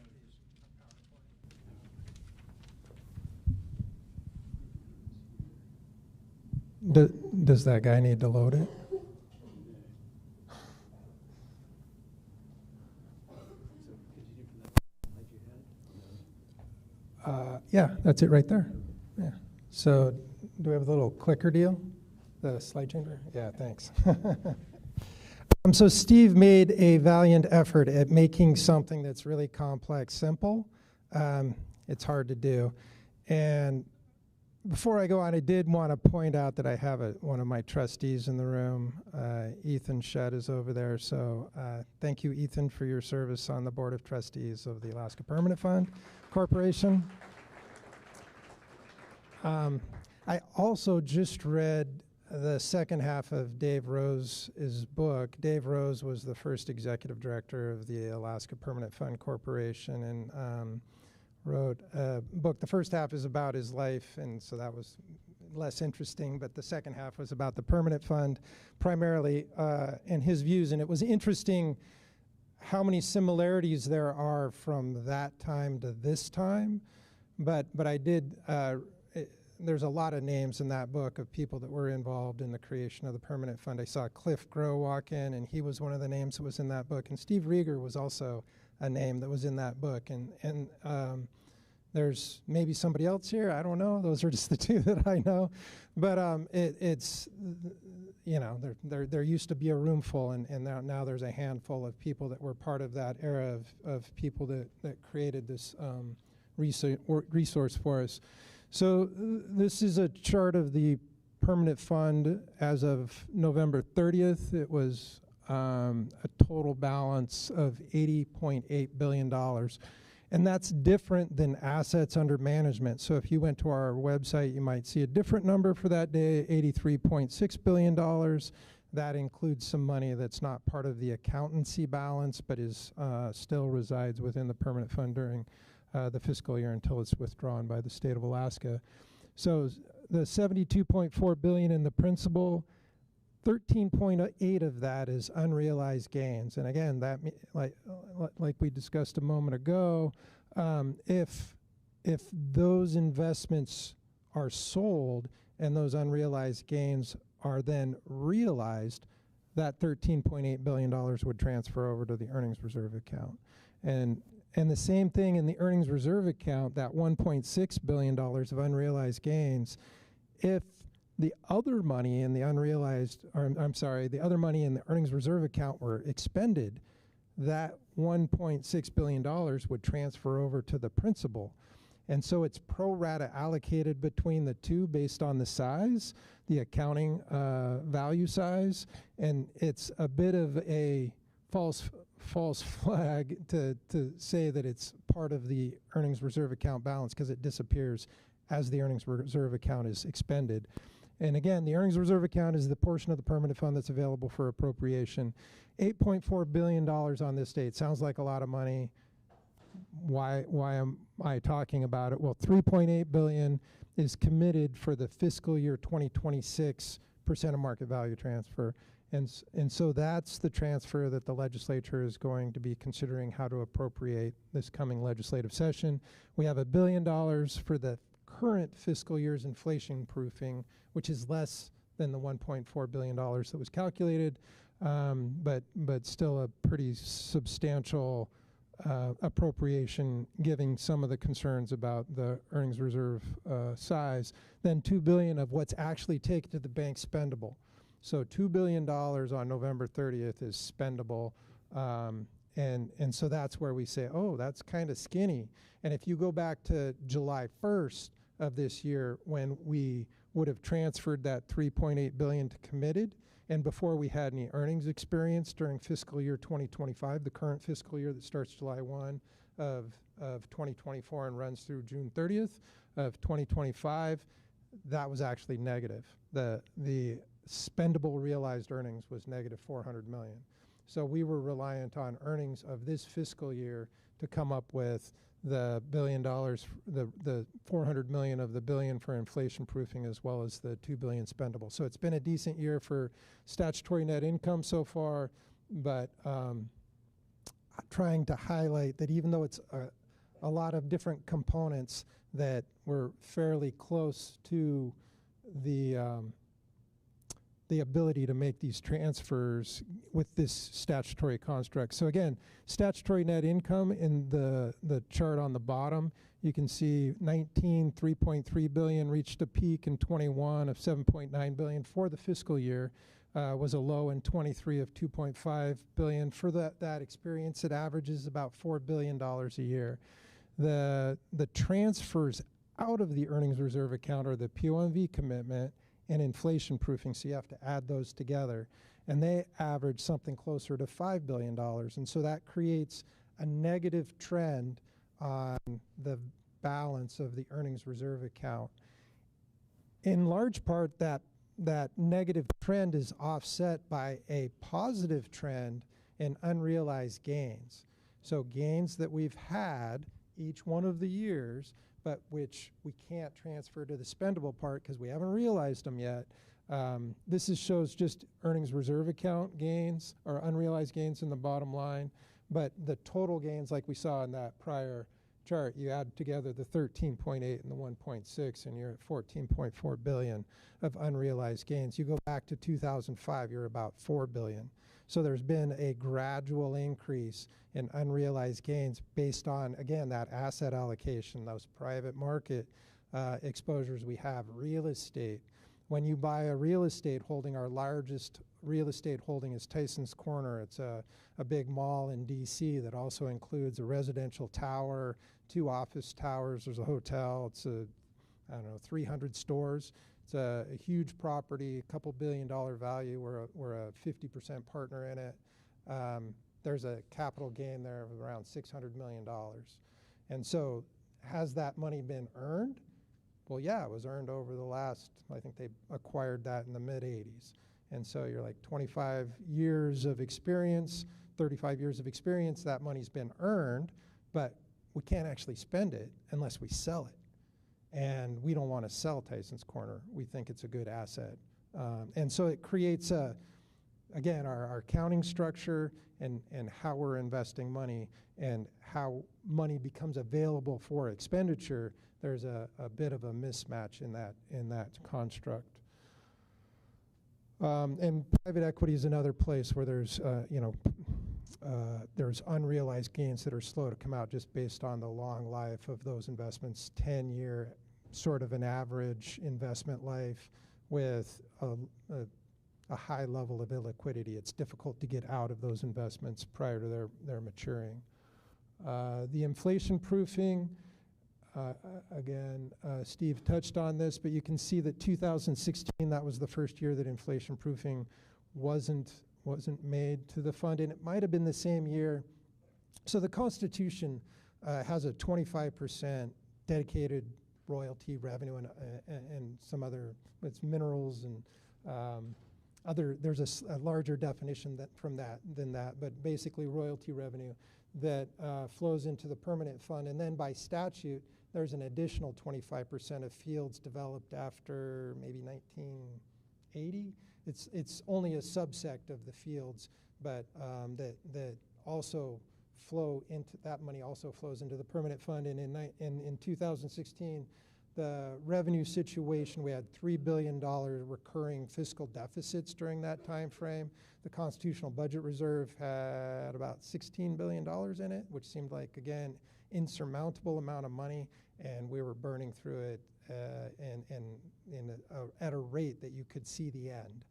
Does that guy need to load it? Yeah, that's it right there. Yeah. So do we have a little clicker deal? The slide changer? Yeah, thanks. So Steve made a valiant effort at making something that's really complex simple. It's hard to do. And before I go on, I did want to point out that I have one of my trustees in the room. Ethan Shedd is over there. So thank you, Ethan, for your service on the Board of Trustees of the Alaska Permanent Fund Corporation. I also just read the second half of Dave Rose's book. Dave Rose was the first executive director of the Alaska Permanent Fund Corporation and wrote a book. The first half is about his life, and so that was less interesting, but the second half was about the permanent fund, primarily, and his views. And it was interesting how many similarities there are from that time to this time. But I did, there's a lot of names in that book of people that were involved in the creation of the permanent fund. I saw Cliff Grow walk in, and he was one of the names that was in that book. And Steve Rieger was also a name that was in that book. And there's maybe somebody else here. I don't know. Those are just the two that I know. But it's, you know, there used to be a room full, and now there's a handful of people that were part of that era of people that created this resource for us. So this is a chart of the permanent fund as of November 30th. It was a total balance of $80.8 billion. And that's different than assets under management. So if you went to our website, you might see a different number for that day, $83.6 billion. That includes some money that's not part of the accountancy balance, but is still resides within the permanent fund during the fiscal year until it's withdrawn by the state of Alaska. So the $72.4 billion in the principal, 13.8 of that is unrealized gains. And again, that like we discussed a moment ago, if those investments are sold and those unrealized gains are then realized, that $13.8 billion would transfer over to the earnings reserve account. And the same thing in the earnings reserve account, that $1.6 billion of unrealized gains, if the other money in the unrealized, or I'm sorry, the other money in the earnings reserve account were expended, that $1.6 billion would transfer over to the principal. And so it's pro rata allocated between the two based on the size, the accounting value size, and it's a bit of a false flag to say that it's part of the earnings reserve account balance, because it disappears as the earnings reserve account is expended. And again, the earnings reserve account is the portion of the permanent fund that's available for appropriation. $8.4 billion on this date. Sounds like a lot of money. Why am I talking about it? Well, $3.8 billion is committed for the fiscal year 2026 percent of market value transfer. And so that's the transfer that the legislature is going to be considering how to appropriate this coming legislative session. We have $1 billion for the current fiscal year's inflation proofing, which is less than the $1.4 billion that was calculated, but still a pretty substantial appropriation, given some of the concerns about the earnings reserve size. Then $2 billion of what's actually taken to the bank spendable. So $2 billion on November 30th is spendable, and so that's where we say, oh, that's kind of skinny. And if you go back to July 1st of this year, when we would have transferred that $3.8 billion to committed, and before we had any earnings experience during fiscal year 2025, the current fiscal year that starts July 1 of 2024 and runs through June 30th of 2025, that was actually negative. The spendable realized earnings was negative $400 million. So we were reliant on earnings of this fiscal year to come up with the $1 billion, the $400 million of the billion for inflation proofing, as well as the $2 billion spendable. So it's been a decent year for statutory net income so far, but trying to highlight that even though it's a lot of different components, that we're fairly close to the ability to make these transfers with this statutory construct. So again, statutory net income in the chart on the bottom, you can see 3.3 billion reached a peak in 21 of 7.9 billion for the fiscal year, was a low in 23 of 2.5 billion. For that experience, it averages about $4 billion a year. The transfers out of the earnings reserve account are the POMV commitment and inflation proofing, so you have to add those together. And they average something closer to $5 billion. And so that creates a negative trend on the balance of the earnings reserve account. In large part, that negative trend is offset by a positive trend in unrealized gains. So gains that we've had each one of the years, but which we can't transfer to the spendable part because we haven't realized them yet. This shows just earnings reserve account gains or unrealized gains in the bottom line, but the total gains, like we saw in that prior chart, you add together the 13.8 and the 1.6, and you're at 14.4 billion of unrealized gains. You go back to 2005, you're about 4 billion. So there's been a gradual increase in unrealized gains based on, again, that asset allocation, those private market exposures we have. Real estate. When you buy a real estate holding, our largest real estate holding is Tyson's Corner. It's a big mall in DC that also includes a residential tower, 2 office towers, there's a hotel, it's 300 stores. It's a huge property, a couple $1 billion value. We're a 50% partner in it. There's a capital gain there of around $600 million. And so has that money been earned? Well, yeah, it was earned over the last, I think they acquired that in the mid-'80s. And so you're like 25 years of experience, 35 years of experience, that money's been earned, but we can't actually spend it unless we sell it. And we don't want to sell Tyson's Corner. We think it's a good asset. And so it creates, again, our accounting structure and how we're investing money and how money becomes available for expenditure. There's a bit of a mismatch in that construct. And private equity is another place where there's there's unrealized gains that are slow to come out just based on the long life of those investments, 10-year sort of an average investment life with a high level of illiquidity. It's difficult to get out of those investments prior to their maturing. The inflation proofing, again, Steve touched on this, but you can see that 2016, that was the first year that inflation proofing wasn't made to the fund, and it might have been the same year. So the Constitution has a 25% dedicated royalty revenue and some other, it's minerals and there's a larger definition than that, but basically royalty revenue that flows into the permanent fund. And then by statute, there's an additional 25% of fields developed after maybe 1980. It's only a subsect of the fields, but that also flow into, that money also flows into the permanent fund. And in 2016, the revenue situation, we had $3 billion recurring fiscal deficits during that time frame. The Constitutional Budget Reserve had about $16 billion in it, which seemed like, again, insurmountable amount of money, and we were burning through it at a rate that you could see the end.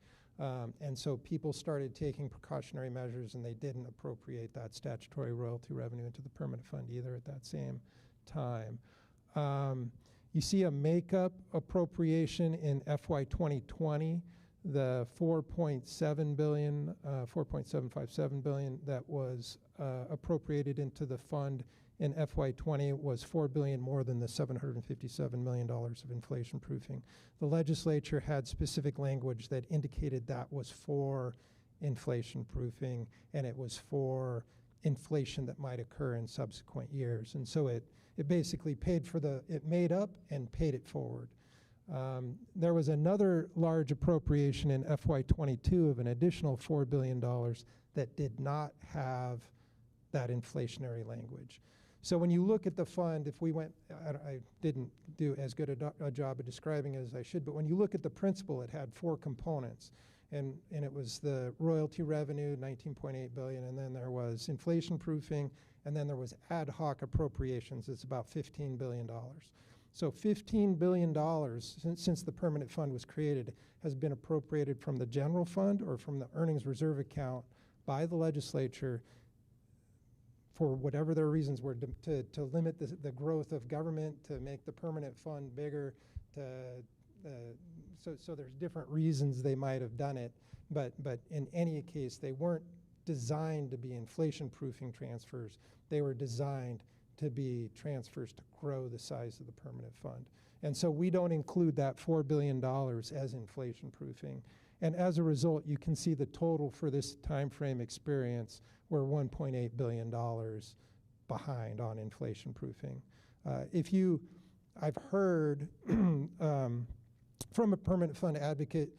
And so people started taking precautionary measures, and they didn't appropriate that statutory royalty revenue into the permanent fund either at that same time. You see a makeup appropriation in FY 2020, the $4.7 billion, $4.757 billion that was appropriated into the fund in FY 20 was $4 billion more than the $757 million of inflation proofing. The legislature had specific language that indicated that was for inflation proofing, and it was for inflation that might occur in subsequent years. And so it basically paid for it made up and paid it forward. There was another large appropriation in FY 22 of an additional $4 billion that did not have that inflationary language. So when you look at the fund, if we went, I didn't do as good a job of describing it as I should, but when you look at the principle, it had 4 components. And it was the royalty revenue, $19.8 billion, and then there was inflation proofing, and then there was ad hoc appropriations. It's about $15 billion. So $15 billion since the permanent fund was created has been appropriated from the general fund or from the earnings reserve account by the legislature for whatever their reasons were, to limit the growth of government, to make the permanent fund bigger, so there's different reasons they might have done it, but in any case, they weren't designed to be inflation-proofing transfers. They were designed to be transfers to grow the size of the permanent fund. And so we don't include that $4 billion as inflation-proofing. And as a result, you can see the total for this time frame experience, we're $1.8 billion behind on inflation-proofing. I've heard from a permanent fund advocate,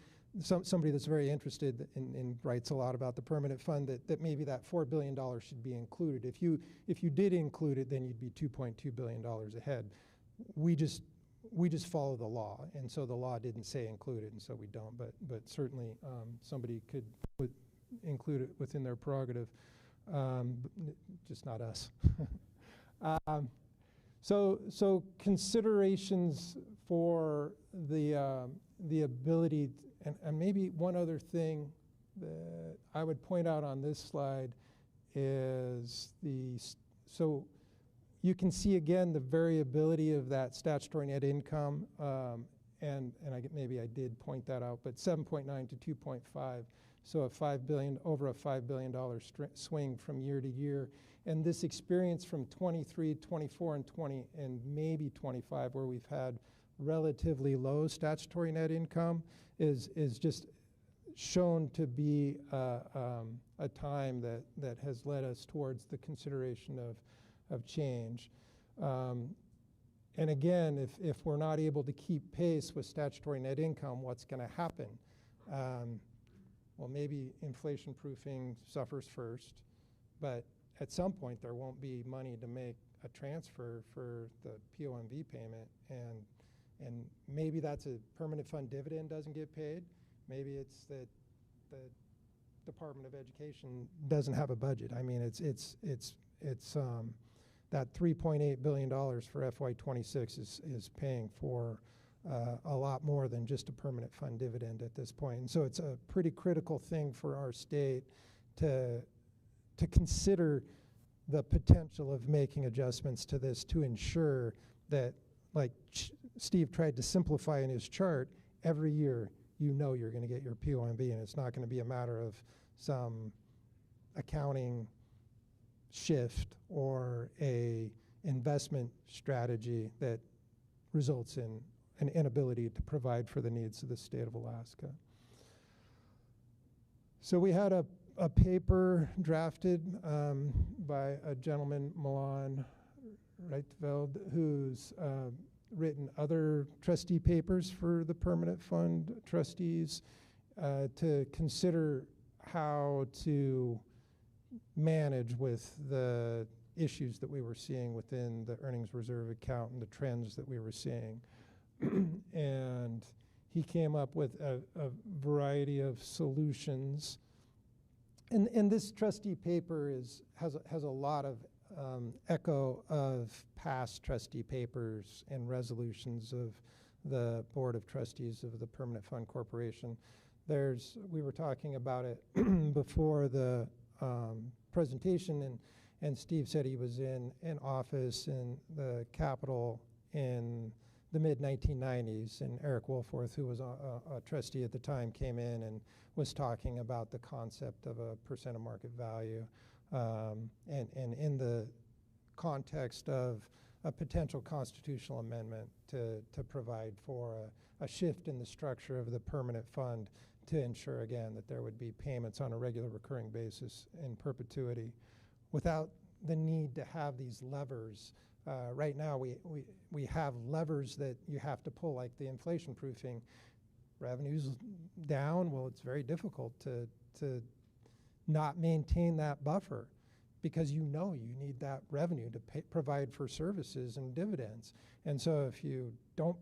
somebody that's very interested and writes a lot about the permanent fund, that maybe that $4 billion should be included. If you did include it, then you'd be $2.2 billion ahead. We just follow the law, and so the law didn't say include it, and so we don't. But certainly somebody could include it within their prerogative, just not us. So considerations for the ability, and maybe one other thing that I would point out on this slide is so you can see again the variability of that statutory net income, and maybe I did point that out, but 7.9 to 2.5, so over a $5 billion swing from year to year. And this experience from 23, 24, and 20, and maybe 25, where we've had relatively low statutory net income, is just shown to be a time that has led us towards the consideration of change. And again, if we're not able to keep pace with statutory net income, what's going to happen? Well, maybe inflation proofing suffers first, but at some point there won't be money to make a transfer for the POMV payment, and maybe that's a permanent fund dividend doesn't get paid. Maybe it's that the Department of Education doesn't have a budget. I mean, it's that $3.8 billion for FY26 is paying for a lot more than just a permanent fund dividend at this point. And so it's a pretty critical thing for our state to consider the potential of making adjustments to this to ensure that, like Steve tried to simplify in his chart, every year you know you're going to get your POMV, and it's not going to be a matter of some accounting shift or a investment strategy that results in an inability to provide for the needs of the state of Alaska. So we had a paper drafted by a gentleman, Milan Reitveld, who's written other trustee papers for the permanent fund trustees to consider how to manage with the issues that we were seeing within the earnings reserve account and the trends that we were seeing. And he came up with a variety of solutions. And this trustee paper has a lot of echo of past trustee papers and resolutions of the Board of Trustees of the Permanent Fund Corporation. We were talking about it before the presentation, and Steve said he was in office in the Capitol in the mid-1990s, and Eric Wolforth, who was a trustee at the time, came in and was talking about the concept of a percent of market value, and in the context of a potential constitutional amendment to provide for a shift in the structure of the permanent fund to ensure, again, that there would be payments on a regular recurring basis in perpetuity without the need to have these levers. Right now, we have levers that you have to pull, like the inflation proofing. Revenues down, well, it's very difficult to not maintain that buffer because you know you need that revenue to provide for services and dividends. And so if you don't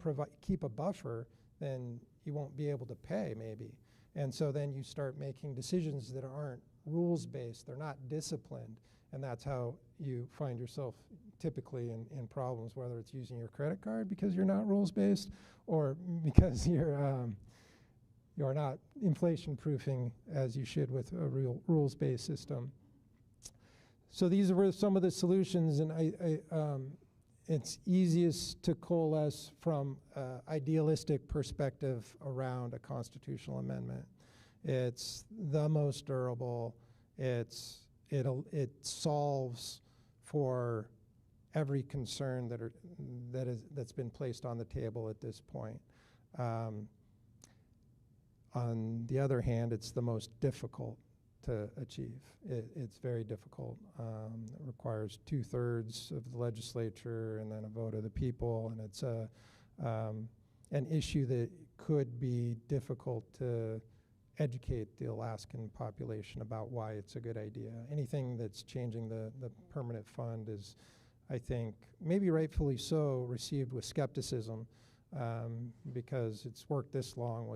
keep a buffer, then you won't be able to pay, maybe. And so then you start making decisions that aren't rules-based, they're not disciplined, and that's how you find yourself typically in problems, whether it's using your credit card because you're not rules-based or because you're not inflation-proofing as you should with a real rules-based system. So these were some of the solutions, and it's easiest to coalesce from an idealistic perspective around a constitutional amendment. It's the most durable. It solves for every concern that's been placed on the table at this point. On the other hand, it's the most difficult to achieve. It's very difficult. It requires 2/3 of the legislature and then a vote of the people, and it's an issue that could be difficult to educate the Alaskan population about why it's a good idea. Anything that's changing the permanent fund is, I think, maybe rightfully so, received with skepticism because it's worked this long.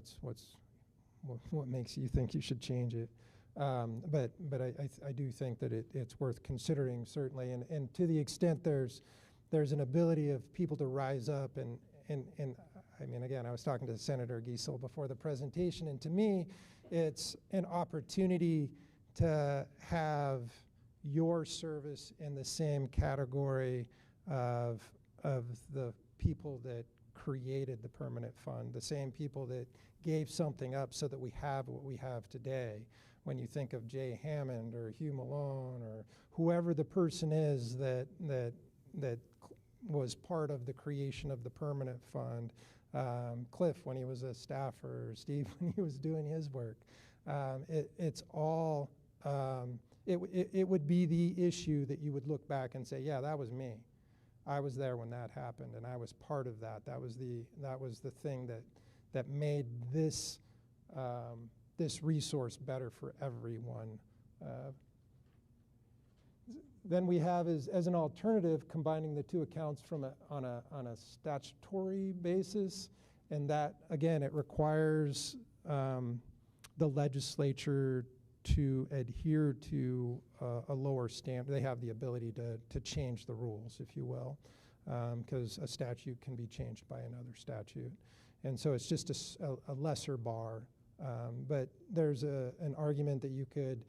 What makes you think you should change it? But I do think that it's worth considering, certainly, and to the extent there's an ability of people to rise up and I mean, again, I was talking to Senator Giesel before the presentation, and to me, it's an opportunity to have your service in the same category of the people that created the permanent fund, the same people that gave something up so that we have what we have today. When you think of Jay Hammond or Hugh Malone or whoever the person is that was part of the creation of the permanent fund, Cliff when he was a staffer, Steve when he was doing his work, it's all, it would be the issue that you would look back and say, yeah, that was me. I was there when that happened, and I was part of that. That was the thing that made this resource better for everyone. Then we have as an alternative combining the two accounts on a statutory basis, and that again it requires the legislature to adhere to a lower standard. They have the ability to change the rules, if you will, because a statute can be changed by another statute, and so it's just a lesser bar. But there's an argument that you could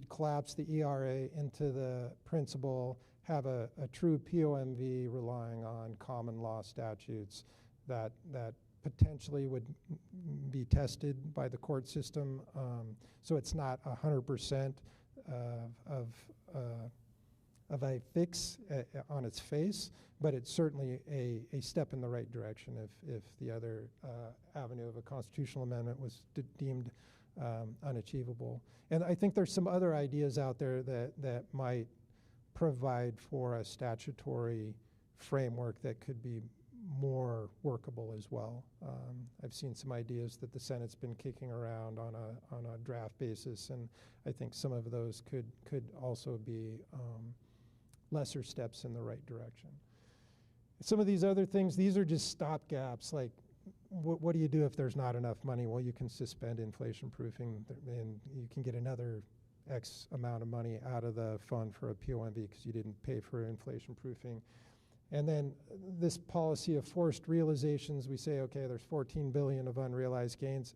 collapse the ERA into the principal, have a true POMV relying on common law statutes that potentially would be tested by the court system. So it's not 100% of a fix on its face, but it's certainly a step in the right direction if the other avenue of a constitutional amendment was deemed unachievable. And I think there's some other ideas out there that might provide for a statutory framework that could be more workable as well. I've seen some ideas that the Senate's been kicking around on a draft basis, and I think some of those could also be lesser steps in the right direction. Some of these other things, these are just stopgaps. Like, what do you do if there's not enough money? Well, you can suspend inflation proofing, and you can get another X amount of money out of the fund for a POMV because you didn't pay for inflation proofing. And then this policy of forced realizations, we say, okay, there's 14 billion of unrealized gains.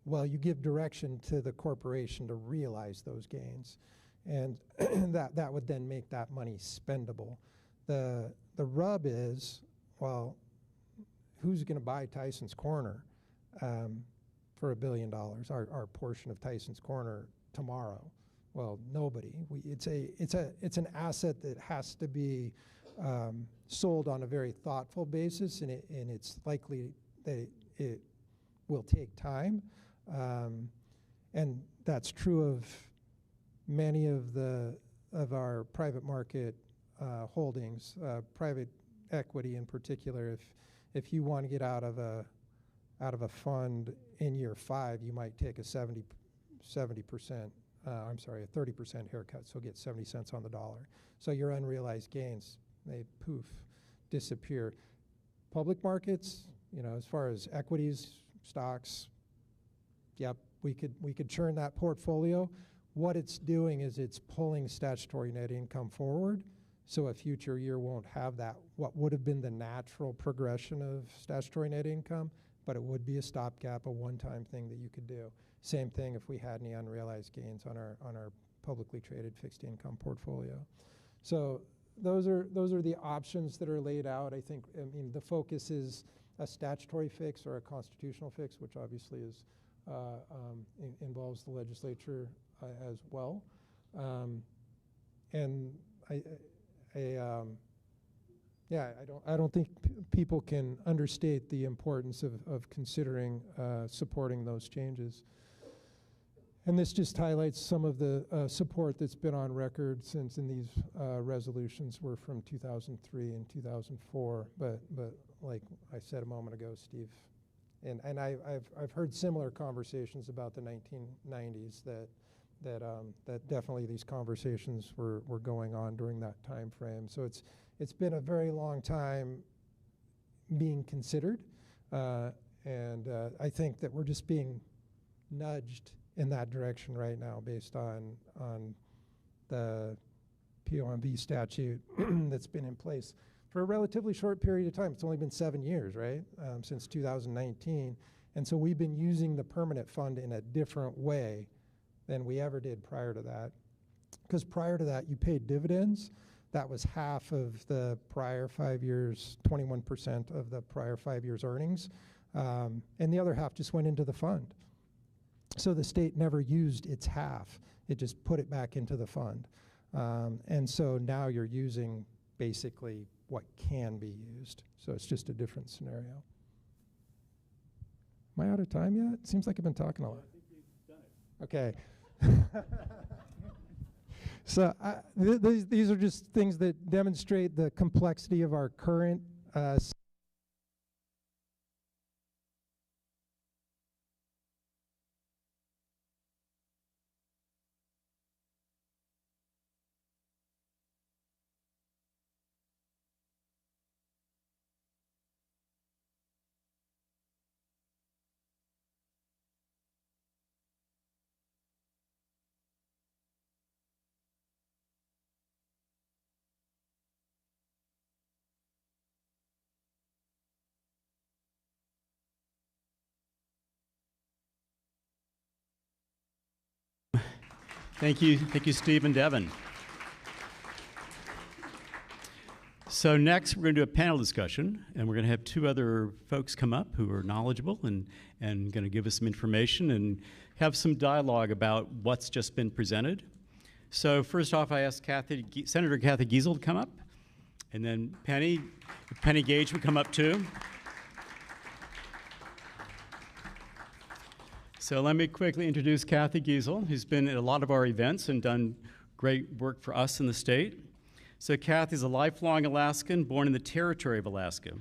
Well, you give direction to the corporation to realize those gains. And that would then make that money spendable. The rub is, well, who's going to buy Tyson's Corner for $1 billion, our portion of Tyson's Corner tomorrow? Well, nobody. It's an asset that has to be sold on a very thoughtful basis, and it's likely that it will take time, and that's true of many of our private market holdings, private equity in particular. If you want to get out of a fund in year 5, you might take a 30% haircut, so get 70 cents on the dollar. So your unrealized gains, they poof, disappear. Public markets, as far as equities, stocks, yep, we could churn that portfolio. What it's doing is it's pulling statutory net income forward, so a future year won't have that, what would have been the natural progression of statutory net income, but it would be a stopgap, a one-time thing that you could do. Same thing if we had any unrealized gains on our publicly traded fixed income portfolio. So those are the options that are laid out. I mean, the focus is a statutory fix or a constitutional fix, which obviously is involves the legislature as well. And I don't think people can understate the importance of considering supporting those changes. And this just highlights some of the support that's been on record since these resolutions were from 2003 and 2004. But like I said a moment ago, Steve, and I've heard similar conversations about the 1990s that definitely these conversations were going on during that time frame. So it's been a very long time being considered, and I think that we're just being nudged in that direction right now based on the POMV statute that's been in place for a relatively short period of time. It's only been 7 years, right, since 2019. And so we've been using the permanent fund in a different way than we ever did prior to that. Because prior to that, you paid dividends. That was half of the prior 5 years, 21% of the prior 5 years' earnings. And the other half just went into the fund. So the state never used its half. It just put it back into the fund. And so now you're using basically what can be used. So it's just a different scenario. Am I out of time yet? It seems like I've been talking a lot. I think you've done it. Okay. So these are just things that demonstrate the complexity of our current Thank you, Steve and Devin. So next, we're going to do a panel discussion, and we're going to have two other folks come up who are knowledgeable and going to give us some information and have some dialogue about what's just been presented. So first off, I asked Senator Kathy Giesel to come up, and then Penny Gage would come up too. So let me quickly introduce Kathy Giesel, who's been at a lot of our events and done great work for us in the state. So Kathy's a lifelong Alaskan, born in the territory of Alaska.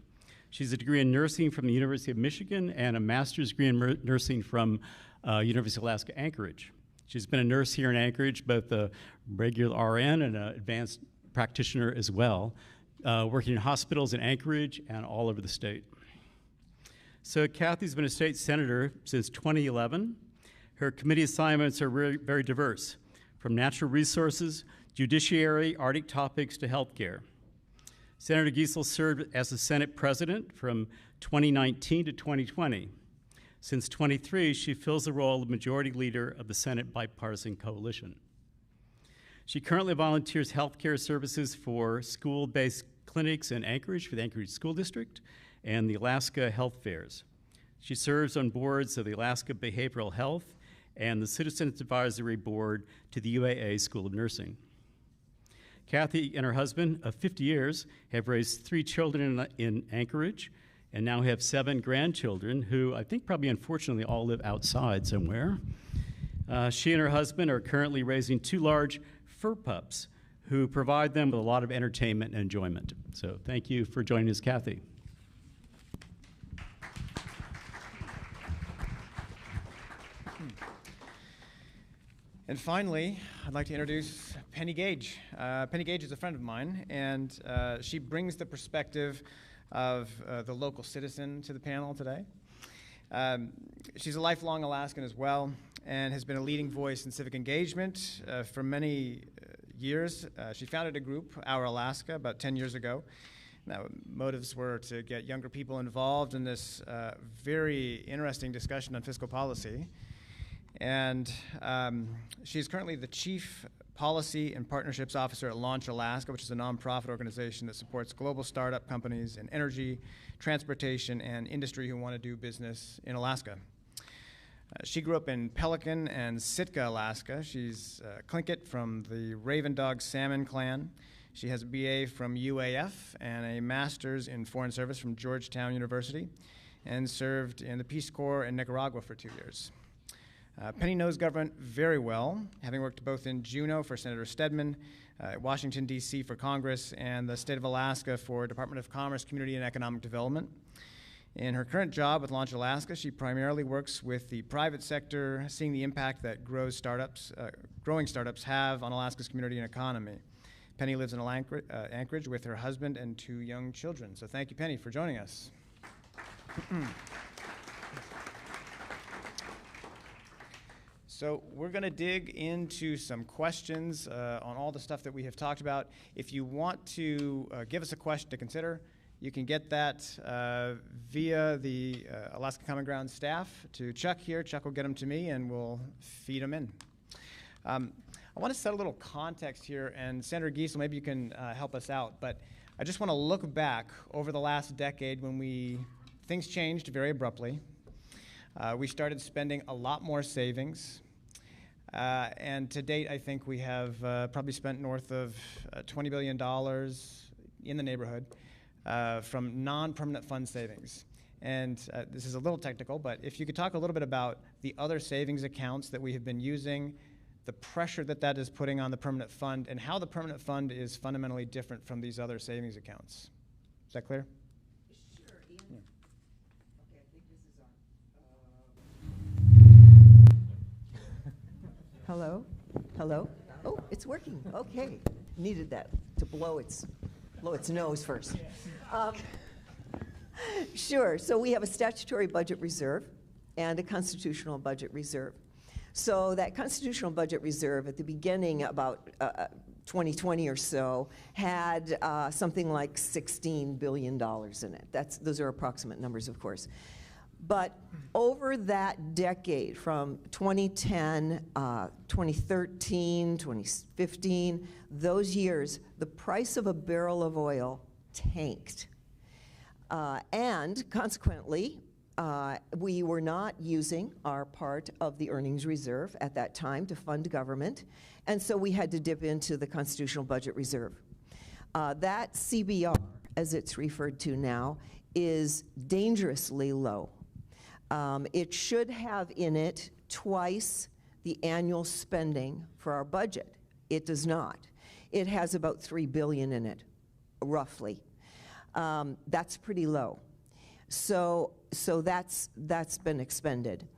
She has a degree in nursing from the University of Michigan and a master's degree in nursing from University of Alaska Anchorage. She's been a nurse here in Anchorage, both a regular RN and an advanced practitioner as well, working in hospitals in Anchorage and all over the state. So Kathy's been a state senator since 2011. Her committee assignments are very diverse, from natural resources, judiciary, Arctic topics to healthcare. Senator Giesel served as the Senate president from 2019 to 2020. Since 23, she fills the role of majority leader of the Senate Bipartisan Coalition. She currently volunteers healthcare services for school-based clinics in Anchorage for the Anchorage School District and the Alaska Health Fairs. She serves on boards of the Alaska Behavioral Health and the Citizens Advisory Board to the UAA School of Nursing. Kathy and her husband of 50 years have raised 3 children in Anchorage and now have 7 grandchildren who I think probably unfortunately all live outside somewhere. She and her husband are currently raising 2 large fur pups who provide them with a lot of entertainment and enjoyment. So thank you for joining us, Kathy. And finally, I'd like to introduce Penny Gage. Penny Gage is a friend of mine, and she brings the perspective of the local citizen to the panel today. She's a lifelong Alaskan as well, and has been a leading voice in civic engagement for many years. She founded a group, Our Alaska, about 10 years ago. Now, motives were to get younger people involved in this very interesting discussion on fiscal policy. And she's currently the Chief Policy and Partnerships Officer at Launch Alaska, which is a nonprofit organization that supports global startup companies in energy, transportation, and industry who want to do business in Alaska. She grew up in Pelican and Sitka, Alaska. She's Tlingit from the Raven Dog Salmon clan. She has a BA from UAF and a master's in foreign service from Georgetown University, and served in the Peace Corps in Nicaragua for 2 years. Penny knows government very well, having worked both in Juneau for Senator Stedman, Washington, D.C. for Congress, and the state of Alaska for Department of Commerce, Community, and Economic Development. In her current job with Launch Alaska, she primarily works with the private sector, seeing the impact that growing startups have on Alaska's community and economy. Penny lives in Anchorage with her husband and 2 young children. So thank you, Penny, for joining us. So we're going to dig into some questions on all the stuff that we have talked about. If you want to give us a question to consider, you can get that via the Alaska Common Ground staff to Chuck here. Chuck will get them to me, and we'll feed them in. I want to set a little context here, and Senator Giesel, maybe you can help us out. But I just want to look back over the last decade when things changed very abruptly. We started spending a lot more savings. And to date, I think we have probably spent north of $20 billion in the neighborhood from non-permanent fund savings. And this is a little technical, but if you could talk a little bit about the other savings accounts that we have been using, the pressure that is putting on the permanent fund, and how the permanent fund is fundamentally different from these other savings accounts. Is that clear? Sure, Ian. Yeah. Okay, I think this is on. Hello? Hello? Oh, it's working. Okay. Needed that to blow its nose first. Sure. So we have a statutory budget reserve and a constitutional budget reserve. So that constitutional budget reserve at the beginning, about 2020 or so, had something like $16 billion in it. Those are approximate numbers, of course. But over that decade, from 2010, 2013, 2015, those years, the price of a barrel of oil tanked. And consequently, we were not using our part of the earnings reserve at that time to fund government, and so we had to dip into the Constitutional Budget Reserve. That CBR, as it's referred to now, is dangerously low. It should have in it twice the annual spending for our budget. It does not. It has about $3 billion in it, roughly. That's pretty low. So that's been expended.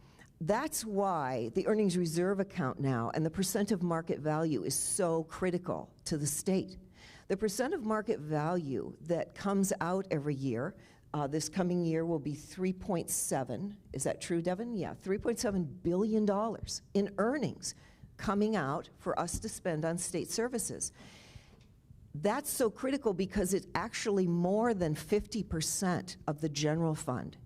That's why the earnings reserve account now and the percent of market value is so critical to the state. The percent of market value that comes out every year, this coming year will be 3.7. Is that true, Devin? Yeah, $3.7 billion in earnings coming out for us to spend on state services. That's so critical because it's actually more than 50% of the general fund.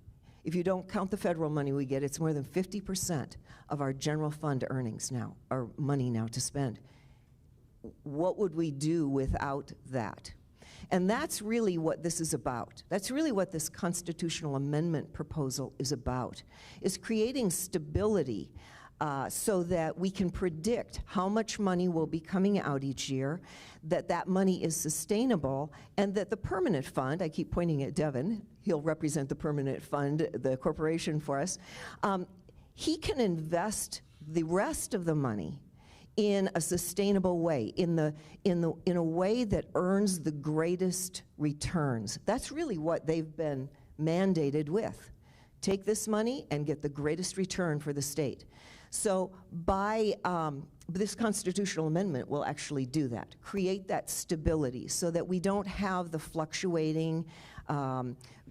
If you don't count the federal money we get, it's more than 50% of our general fund earnings now, our money now to spend. What would we do without that? And that's really what this is about. That's really what this constitutional amendment proposal is about, is creating stability so that we can predict how much money will be coming out each year, that that money is sustainable, and that the permanent fund, I keep pointing at Devin, he'll represent the permanent fund, the corporation for us, he can invest the rest of the money in a sustainable way, in a way that earns the greatest returns. That's really what they've been mandated with. Take this money and get the greatest return for the state. So by this constitutional amendment will actually do that, create that stability so that we don't have the fluctuating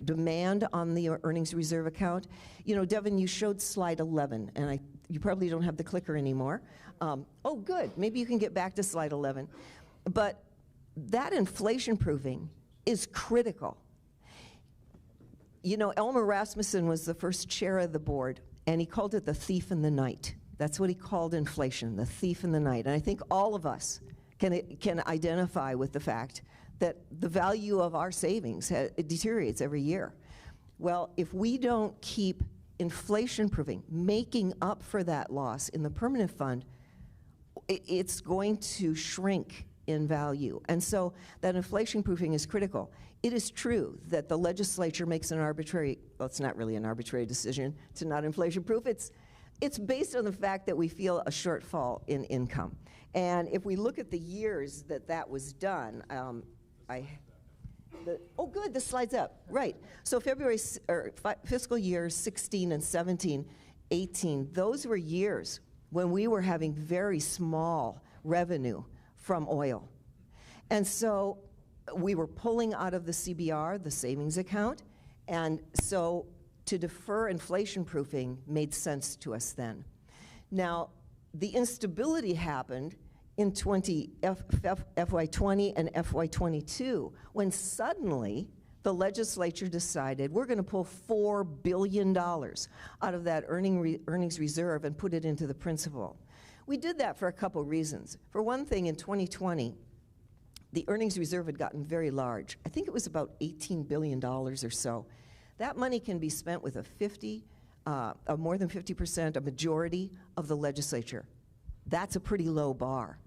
demand on the earnings reserve account. You know, Devin, you showed slide 11, and you probably don't have the clicker anymore. Oh, good. Maybe you can get back to slide 11. But that inflation proofing is critical. You know, Elmer Rasmussen was the first chair of the board, and he called it the thief in the night. That's what he called inflation, the thief in the night. And I think all of us can identify with the fact that the value of our savings, it deteriorates every year. Well, if we don't keep inflation proofing, making up for that loss in the permanent fund, it's going to shrink in value. And so that inflation proofing is critical. It is true that the legislature makes an arbitrary, well, it's not really an arbitrary decision to not inflation proof. It's based on the fact that we feel a shortfall in income. And if we look at the years that was done, oh good, the slide's up, right. So fiscal years 16 and 17, 18, those were years when we were having very small revenue from oil. And so we were pulling out of the CBR, the savings account, and so to defer inflation proofing made sense to us then. Now, the instability happened in FY20 and FY22 when suddenly the legislature decided we're going to pull $4 billion out of that earnings reserve and put it into the principal. We did that for a couple reasons. For one thing, in 2020, the earnings reserve had gotten very large. I think it was about $18 billion or so. That money can be spent with more than 50%, a majority of the legislature. That's a pretty low bar.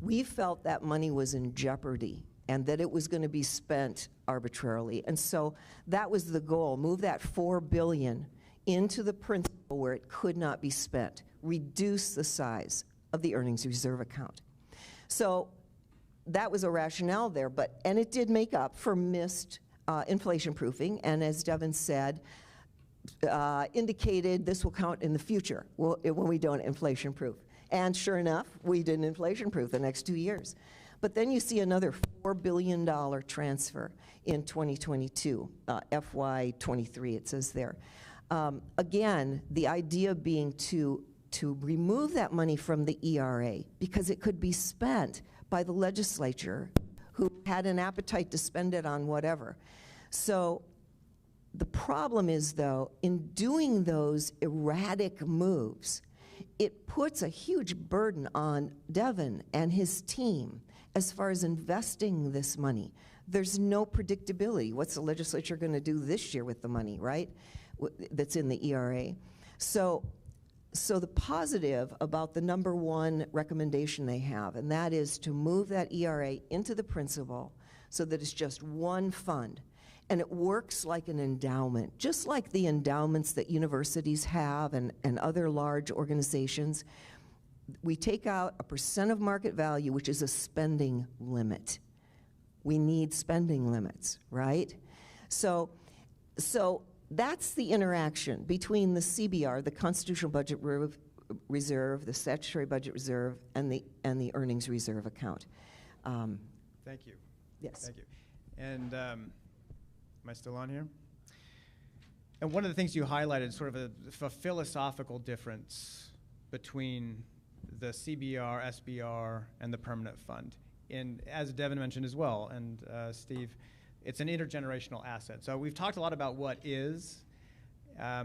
We felt that money was in jeopardy and that it was going to be spent arbitrarily. And so that was the goal, move that $4 billion into the principal where it could not be spent, reduce the size of the earnings reserve account. So that was a rationale there, and it did make up for missed inflation proofing, and as Devin said, indicated this will count in the future when we don't inflation proof. And sure enough, we didn't inflation proof the next 2 years. But then you see another $4 billion transfer in 2022, FY23 it says there. Again, the idea being to remove that money from the ERA because it could be spent by the legislature who had an appetite to spend it on whatever. So the problem is, though, in doing those erratic moves, it puts a huge burden on Devin and his team as far as investing this money. there's no predictability. What's the legislature going to do this year with the money, right? That's in the ERA. So the positive about the number one recommendation they have, and that is to move that ERA into the principal so that it's just one fund. And it works like an endowment, just like the endowments that universities have and other large organizations. We take out a % of market value, which is a spending limit. We need spending limits, right? So that's the interaction between the CBR, the Constitutional Budget Reserve, the Statutory Budget Reserve, and the Earnings Reserve account. Thank you. Yes. Thank you. And am I still on here? And one of the things you highlighted, sort of a philosophical difference between the CBR, SBR, and the permanent fund. And as Devin mentioned as well, and Steve, it's an intergenerational asset. So we've talked a lot about what is. I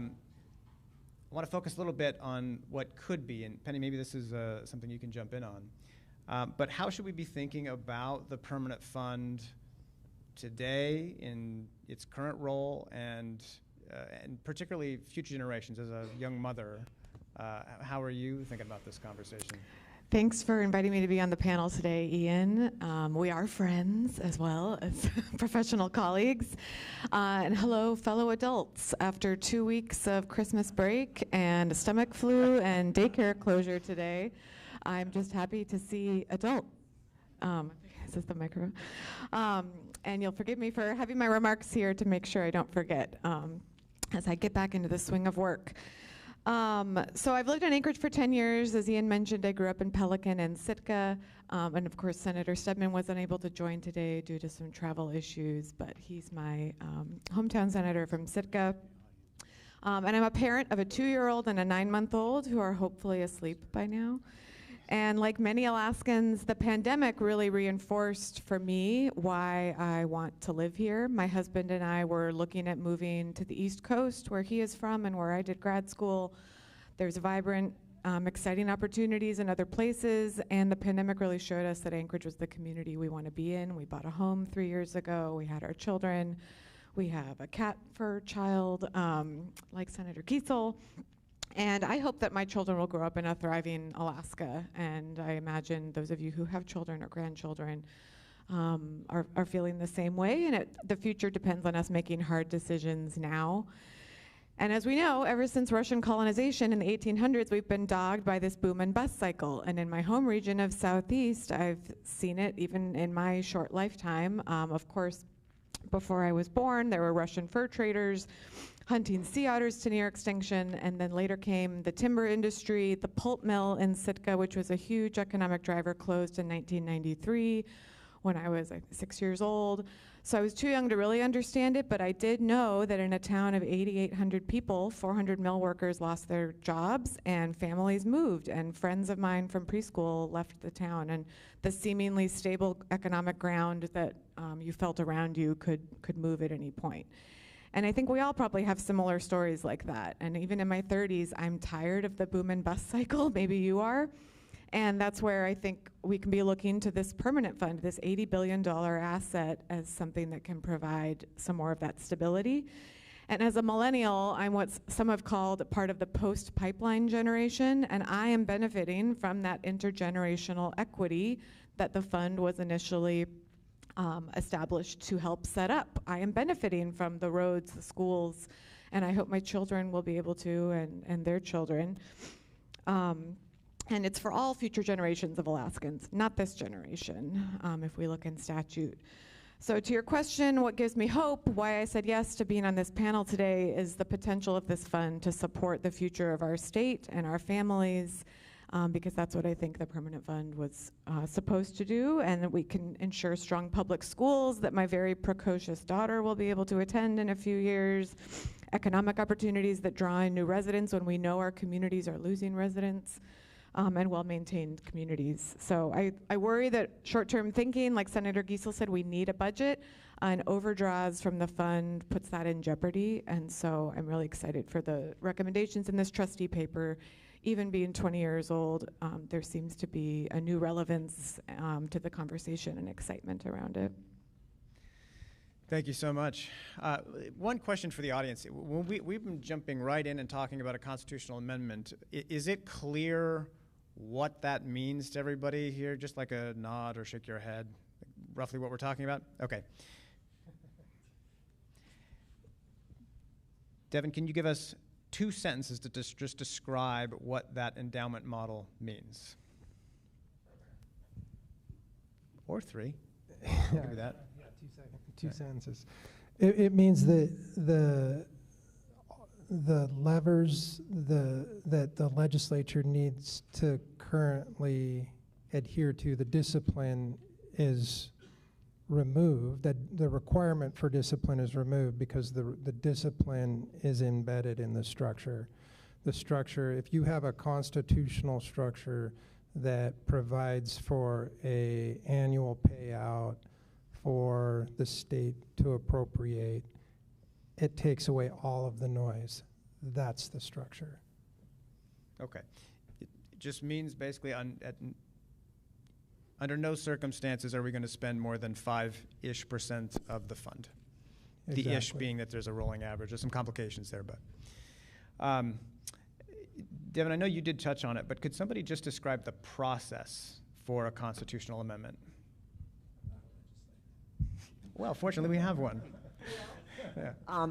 want to focus a little bit on what could be. And Penny, maybe this is something you can jump in on. But how should we be thinking about the permanent fund today in its current role and particularly future generations? As a young mother, how are you thinking about this conversation? Thanks for inviting me to be on the panel today, Ian. We are friends as well as professional colleagues. And hello, fellow adults. After 2 weeks of Christmas break and a stomach flu and daycare closure today, I'm just happy to see adults. Is this the microphone? And you'll forgive me for having my remarks here to make sure I don't forget as I get back into the swing of work. So I've lived in Anchorage for 10 years. As Ian mentioned, I grew up in Pelican and Sitka. And of course, Senator Stedman was unable to join today due to some travel issues, but he's my hometown senator from Sitka. And I'm a parent of a 2-year-old and a 9-month-old who are hopefully asleep by now. And like many Alaskans, the pandemic really reinforced for me why I want to live here. My husband and I were looking at moving to the East Coast, where he is from and where I did grad school. There's vibrant, exciting opportunities in other places, and the pandemic really showed us that Anchorage was the community we want to be in. We bought a home 3 years ago. We had our children. We have a cat fur child, like Senator Kiesel. And I hope that my children will grow up in a thriving Alaska. And I imagine those of you who have children or grandchildren are feeling the same way. And the future depends on us making hard decisions now. And as we know, ever since Russian colonization in the 1800s, we've been dogged by this boom and bust cycle. And in my home region of Southeast, I've seen it even in my short lifetime. Of course, before I was born, there were Russian fur traders hunting sea otters to near extinction, and then later came the timber industry. The pulp mill in Sitka, which was a huge economic driver, closed in 1993 when I was 6 years old. So I was too young to really understand it, but I did know that in a town of 8,800 people, 400 mill workers lost their jobs and families moved, and friends of mine from preschool left the town, and the seemingly stable economic ground that you felt around you could move at any point. And I think we all probably have similar stories like that. And even in my 30s, I'm tired of the boom and bust cycle. Maybe you are. And that's where I think we can be looking to this permanent fund, this $80 billion asset, as something that can provide some more of that stability. And as a millennial, I'm what some have called part of the post-pipeline generation, and I am benefiting from that intergenerational equity that the fund was initially established to help set up. I am benefiting from the roads, the schools, and I hope my children will be able to, and their children. And it's for all future generations of Alaskans, not this generation, if we look in statute. So to your question, what gives me hope, why I said yes to being on this panel today, is the potential of this fund to support the future of our state and our families, because that's what I think the permanent fund was supposed to do, and that we can ensure strong public schools that my very precocious daughter will be able to attend in a few years, economic opportunities that draw in new residents when we know our communities are losing residents, and well-maintained communities. So I worry that short-term thinking, like Senator Giesel said, we need a budget, and overdraws from the fund puts that in jeopardy, and so I'm really excited for the recommendations in this trustee paper. Even being 20 years old, there seems to be a new relevance to the conversation and excitement around it. Thank you so much. One question for the audience. When we've been jumping right in and talking about a constitutional amendment. Is it clear what that means to everybody here? Just like a nod or shake your head, roughly what we're talking about? Okay. Devin, can you give us 2 sentences to just describe what that endowment model means? Or 3. Maybe that. Yeah, 2 seconds. 2 sentences. It means that the levers that the legislature needs to currently adhere to, the discipline is removed, that the requirement for discipline is removed because the discipline is embedded in the structure. The structure, if you have a constitutional structure that provides for an annual payout for the state to appropriate, it takes away all of the noise. That's the structure. Okay. It just means basically under no circumstances are we going to spend more than 5-ish% of the fund. Exactly. The ish being that there's a rolling average. There's some complications there, but. Devin, I know you did touch on it, but could somebody just describe the process for a constitutional amendment? Well, fortunately, we have one. Yeah.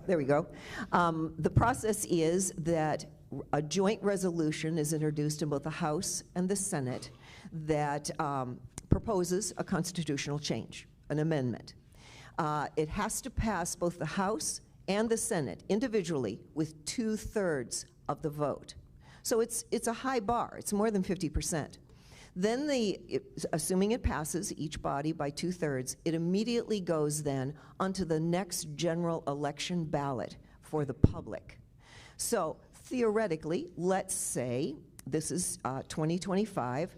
There we go. The process is that a joint resolution is introduced in both the House and the Senate that proposes a constitutional change, an amendment. It has to pass both the House and the Senate individually with 2/3 of the vote. So it's a high bar. It's more than 50%. Then assuming it passes each body by 2/3, it immediately goes then onto the next general election ballot for the public. So theoretically, let's say this is 2025,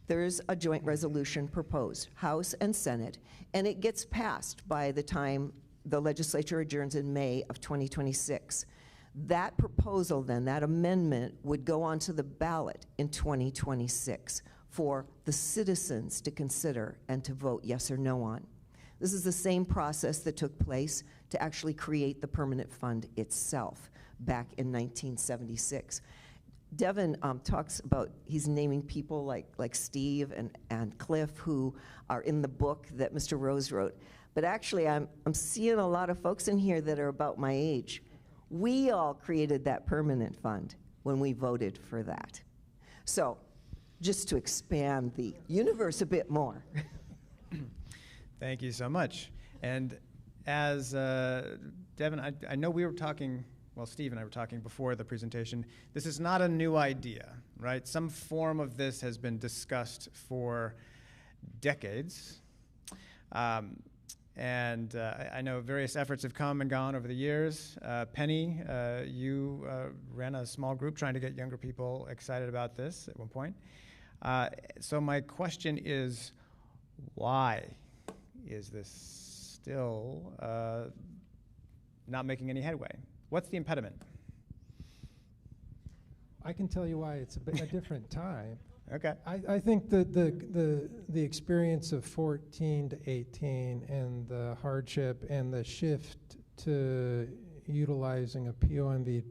there's a joint resolution proposed, House and Senate, and it gets passed by the time the legislature adjourns in May of 2026. That proposal then, that amendment, would go onto the ballot in 2026 for the citizens to consider and to vote yes or no on. This is the same process that took place to actually create the permanent fund itself back in 1976. Devin talks about, he's naming people like Steve and Cliff who are in the book that Mr. Rose wrote. But actually, I'm seeing a lot of folks in here that are about my age. We all created that permanent fund when we voted for that. So just to expand the universe a bit more. Thank you so much. And as Devin, I know we were talking, well, Steve and I were talking before the presentation. This is not a new idea, right? Some form of this has been discussed for decades. And I know various efforts have come and gone over the years. Penny, you ran a small group trying to get younger people excited about this at one point. So my question is, why is this still not making any headway? What's the impediment? I can tell you why it's a different time. Okay. I think the experience of 14 to 18 and the hardship and the shift to utilizing a POMV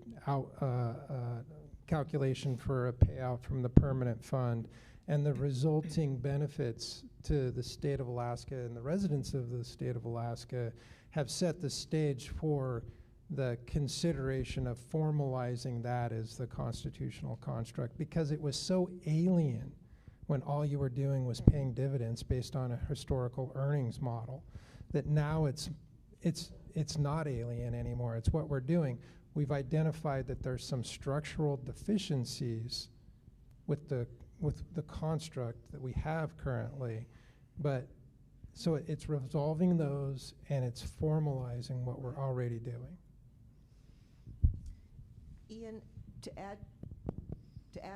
calculation for a payout from the permanent fund and the resulting benefits to the state of Alaska and the residents of the state of Alaska have set the stage for the consideration of formalizing that as the constitutional construct, because it was so alien when all you were doing was paying dividends based on a historical earnings model, that now it's not alien anymore. It's what we're doing. We've identified that there's some structural deficiencies with the construct that we have currently, but so it's resolving those and it's formalizing what we're already doing. Ian, to add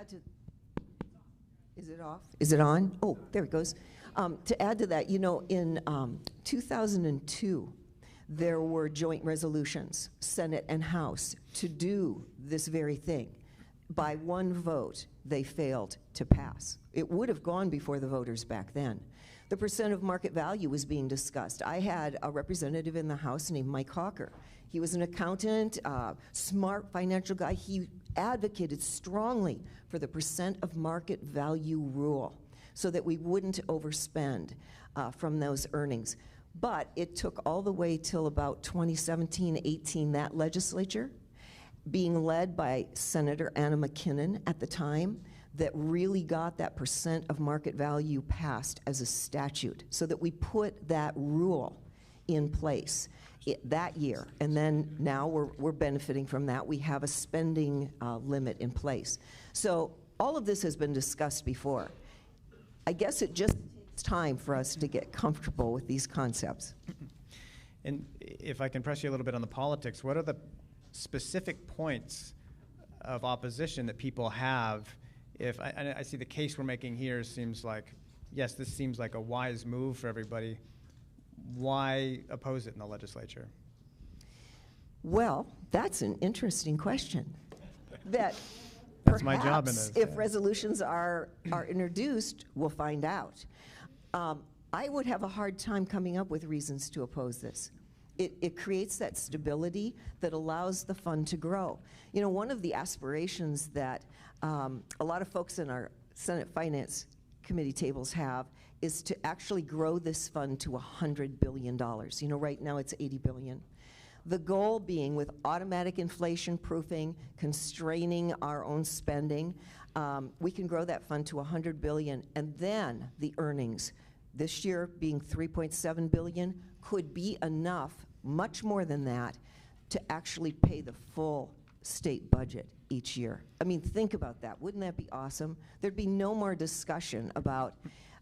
to, is it off? Is it on? Oh, there it goes. To add to that, you know, in 2002, there were joint resolutions, Senate and House, to do this very thing. By one vote, they failed to pass. It would have gone before the voters back then. The percent of market value was being discussed. I had a representative in the House named Mike Hawker. He was an accountant, smart financial guy. He advocated strongly for the percent of market value rule so that we wouldn't overspend from those earnings. But it took all the way till about 2017-18, that legislature, being led by Senator Anna McKinnon at the time, that really got that percent of market value passed as a statute so that we put that rule in place that year. And then now we're benefiting from that. We have a spending limit in place. So all of this has been discussed before. I guess it just takes time for us to get comfortable with these concepts. And if I can press you a little bit on the politics, what are the specific points of opposition that people have? If I see the case we're making here seems like, yes, this seems like a wise move for everybody. Why oppose it in the legislature? Well, that's an interesting question. That That's my job in this. If resolutions are introduced, we'll find out. I would have a hard time coming up with reasons to oppose this. It creates that stability that allows the fund to grow. You know, one of the aspirations that a lot of folks in our Senate Finance Committee tables have is to actually grow this fund to $100 billion. You know, right now it's $80 billion. The goal being, with automatic inflation proofing, constraining our own spending, we can grow that fund to $100 billion, and then the earnings, this year being $3.7 billion, could be enough, much more than that, to actually pay the full state budget each year. I mean, think about that. Wouldn't that be awesome? There'd be no more discussion about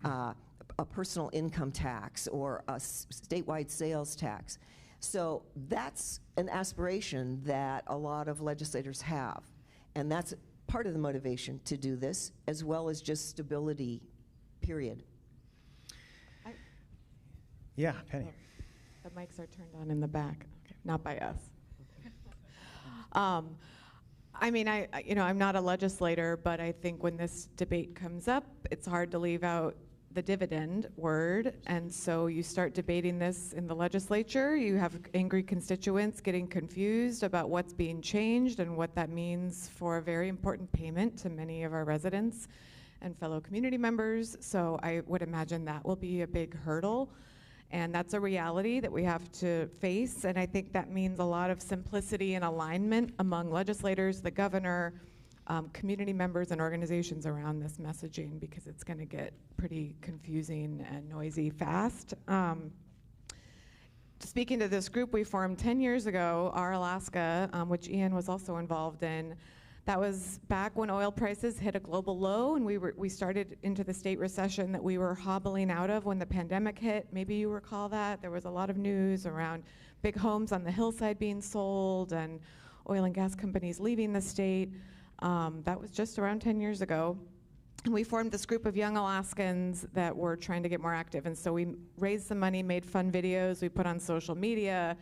a personal income tax or a statewide sales tax. So that's an aspiration that a lot of legislators have. And that's part of the motivation to do this, as well as just stability, period. Yeah, Penny. The mics are turned on in the back, okay, not by us. I mean, I'm not a legislator, but I think when this debate comes up, it's hard to leave out the dividend word, and so you start debating this in the legislature. You have angry constituents getting confused about what's being changed and what that means for a very important payment to many of our residents and fellow community members. So I would imagine that will be a big hurdle, and that's a reality that we have to face. And I think that means a lot of simplicity and alignment among legislators, the governor, community members and organizations around this messaging, because it's going to get pretty confusing and noisy fast. Speaking to this group we formed 10 years ago, Our Alaska, which Ian was also involved in, that was back when oil prices hit a global low, and we started into the state recession that we were hobbling out of when the pandemic hit. Maybe you recall that. There was a lot of news around big homes on the hillside being sold and oil and gas companies leaving the state. That was just around 10 years ago. And we formed this group of young Alaskans that were trying to get more active. And so we raised some money, made fun videos, we put on social media,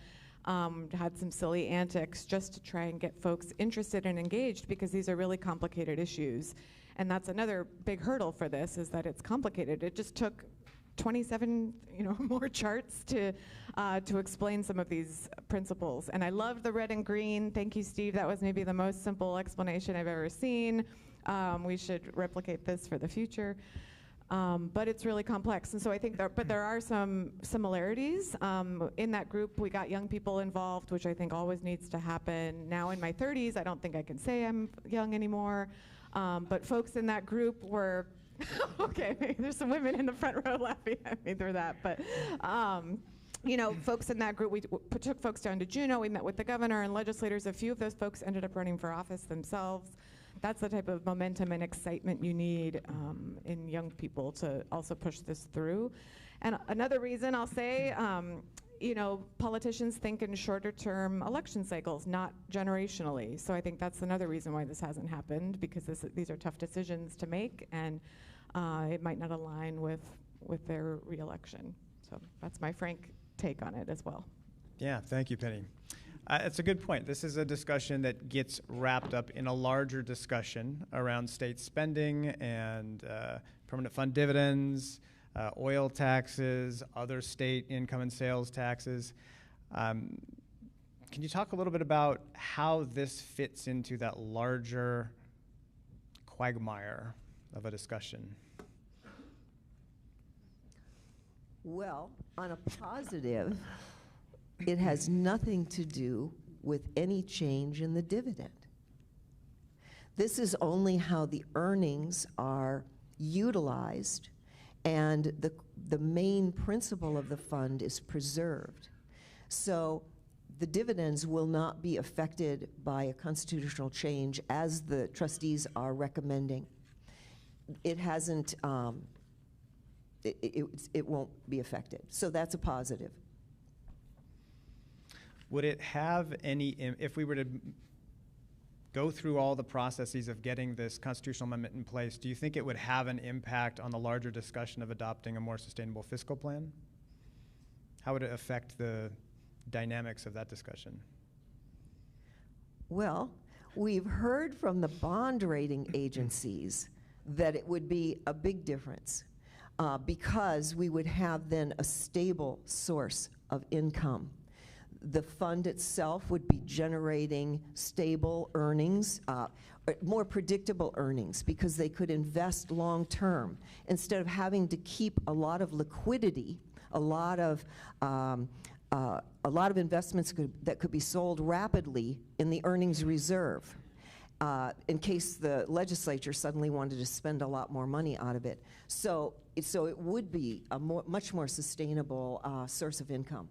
had some silly antics just to try and get folks interested and engaged, because these are really complicated issues. And that's another big hurdle for this, is that it's complicated. It just took 27 more charts to explain some of these principles. And I love the red and green. Thank you, Steve. That was maybe the most simple explanation I've ever seen. We should replicate this for the future. But it's really complex. And so I think there are some similarities. In that group, we got young people involved, which I think always needs to happen. Now in my 30s, I don't think I can say I'm young anymore. But folks in that group were okay, there's some women in the front row laughing at me through that, but folks in that group, we took folks down to Juneau, we met with the governor and legislators. A few of those folks ended up running for office themselves. That's the type of momentum and excitement you need in young people to also push this through. And another reason I'll say, politicians think in shorter term election cycles, not generationally. So I think that's another reason why this hasn't happened, because these are tough decisions to make, and it might not align with their re-election. So that's my frank take on it as well. Yeah, thank you, Penny. It's a good point. This is a discussion that gets wrapped up in a larger discussion around state spending and permanent fund dividends, oil taxes, other state income and sales taxes. Can you talk a little bit about how this fits into that larger quagmire of a discussion? Well, on a positive, it has nothing to do with any change in the dividend. This is only how the earnings are utilized, and the main principle of the fund is preserved. So the dividends will not be affected by a constitutional change as the trustees are recommending. It hasn't, it won't be affected. So that's a positive. Would it have any, if we were to go through all the processes of getting this constitutional amendment in place, do you think it would have an impact on the larger discussion of adopting a more sustainable fiscal plan? How would it affect the dynamics of that discussion? Well, we've heard from the bond rating agencies that it would be a big difference because we would have then a stable source of income. The fund itself would be generating stable earnings, more predictable earnings, because they could invest long term instead of having to keep a lot of liquidity, a lot of investments that could be sold rapidly in the earnings reserve in case the legislature suddenly wanted to spend a lot more money out of it. So it would be a much more sustainable source of income.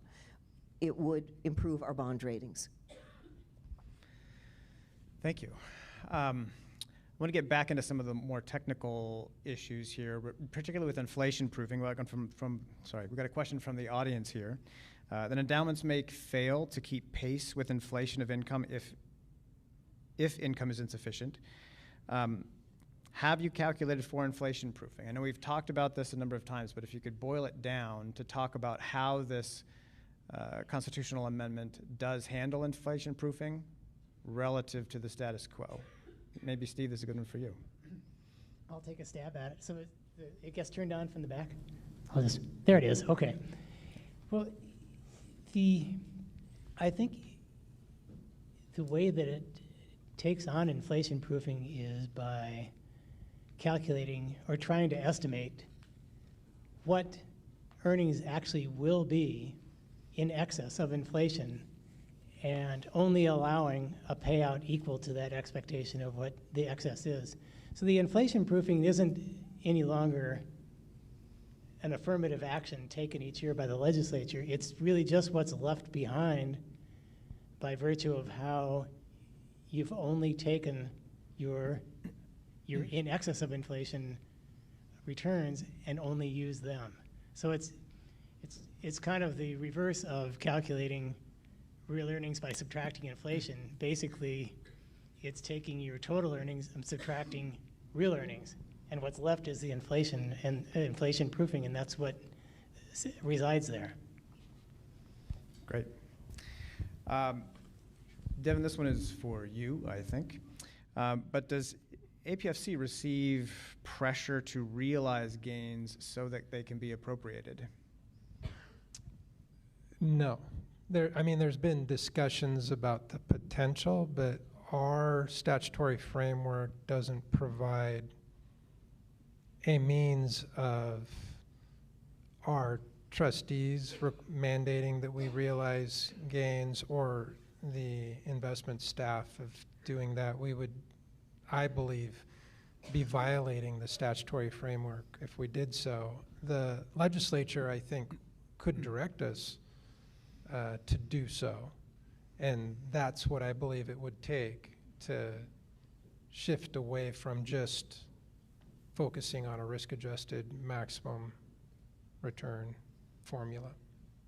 It would improve our bond ratings. Thank you. I want to get back into some of the more technical issues here, particularly with inflation proofing. We've got a question from the audience here. That endowments may fail to keep pace with inflation of income if income is insufficient. Have you calculated for inflation proofing? I know we've talked about this a number of times, but if you could boil it down to talk about how this constitutional amendment does handle inflation proofing relative to the status quo. Maybe, Steve, this is a good one for you. I'll take a stab at it. So it gets turned on from the back? There it is, okay. Well, I think the way that it takes on inflation proofing is by calculating or trying to estimate what earnings actually will be in excess of inflation and only allowing a payout equal to that expectation of what the excess is. So the inflation proofing isn't any longer an affirmative action taken each year by the legislature. It's really just what's left behind by virtue of how you've only taken your in excess of inflation returns and only used them. So it's kind of the reverse of calculating real earnings by subtracting inflation. Basically, it's taking your total earnings and subtracting real earnings. And what's left is the inflation and inflation proofing, and that's what resides there. Great. Devin, this one is for you, I think. But does APFC receive pressure to realize gains so that they can be appropriated? No. There's been discussions about the potential, but our statutory framework doesn't provide a means of our trustees mandating that we realize gains or the investment staff of doing that. We would, I believe, be violating the statutory framework if we did so. The legislature, I think, could direct us to do so. And that's what I believe it would take to shift away from just focusing on a risk-adjusted maximum return formula.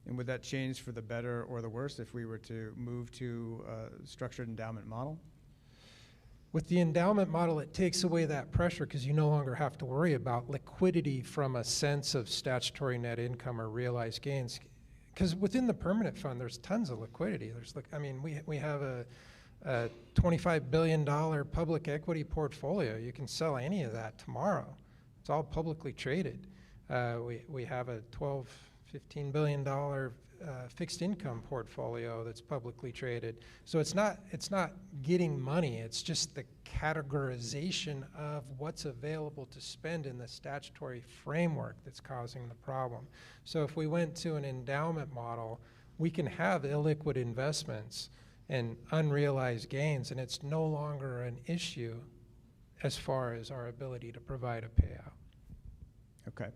And would that change for the better or the worse if we were to move to a structured endowment model? With the endowment model, it takes away that pressure because you no longer have to worry about liquidity from a sense of statutory net income or realized gains. Because within the permanent fund, there's tons of liquidity. We have a $25 billion public equity portfolio. You can sell any of that tomorrow. It's all publicly traded. We have a $12-15 billion fixed income portfolio that's publicly traded. So it's not getting money, it's just the categorization of what's available to spend in the statutory framework that's causing the problem. So if we went to an endowment model, we can have illiquid investments and unrealized gains, and it's no longer an issue as far as our ability to provide a payout. Okay.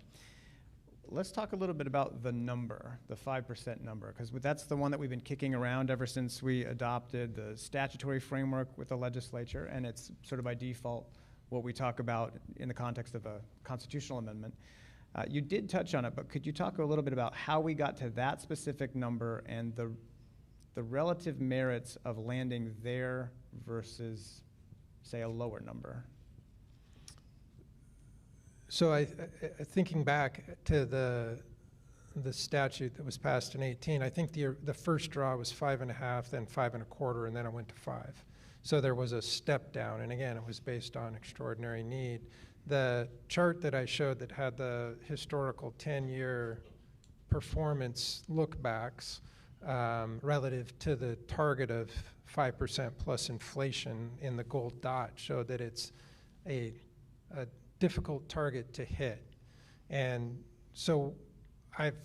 Let's talk a little bit about the number, the 5% number, because that's the one that we've been kicking around ever since we adopted the statutory framework with the legislature, and it's sort of by default what we talk about in the context of a constitutional amendment. You did touch on it, but could you talk a little bit about how we got to that specific number and the relative merits of landing there versus, say, a lower number? So thinking back to the statute that was passed in 18, I think the first draw was 5.5, then 5.25, and then it went to 5. So there was a step down, and again, it was based on extraordinary need. The chart that I showed that had the historical 10-year performance look-backs relative to the target of 5% plus inflation in the gold dot showed that it's a difficult target to hit. And so I've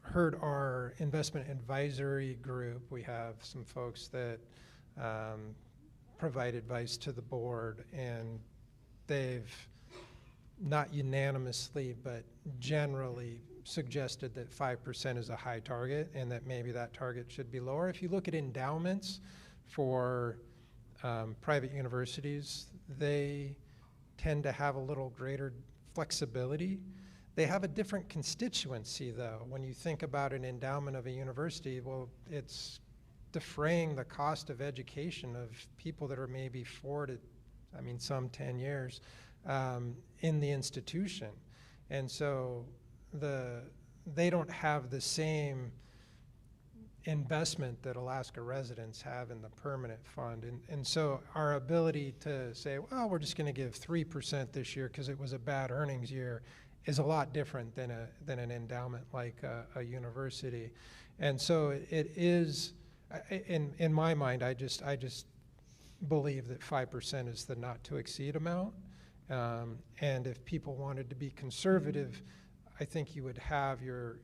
heard our investment advisory group, we have some folks that provide advice to the board, and they've not unanimously but generally suggested that 5% is a high target and that maybe that target should be lower. If you look at endowments for private universities, they tend to have a little greater flexibility. They have a different constituency, though. When you think about an endowment of a university, well, it's defraying the cost of education of people that are maybe some 10 years in the institution. And so they don't have the same investment that Alaska residents have in the permanent fund. And so our ability to say, well, we're just going to give 3% this year because it was a bad earnings year is a lot different than an endowment like a university. And so it is, in my mind, I just believe that 5% is the not to exceed amount. And if people wanted to be conservative, I think you would have your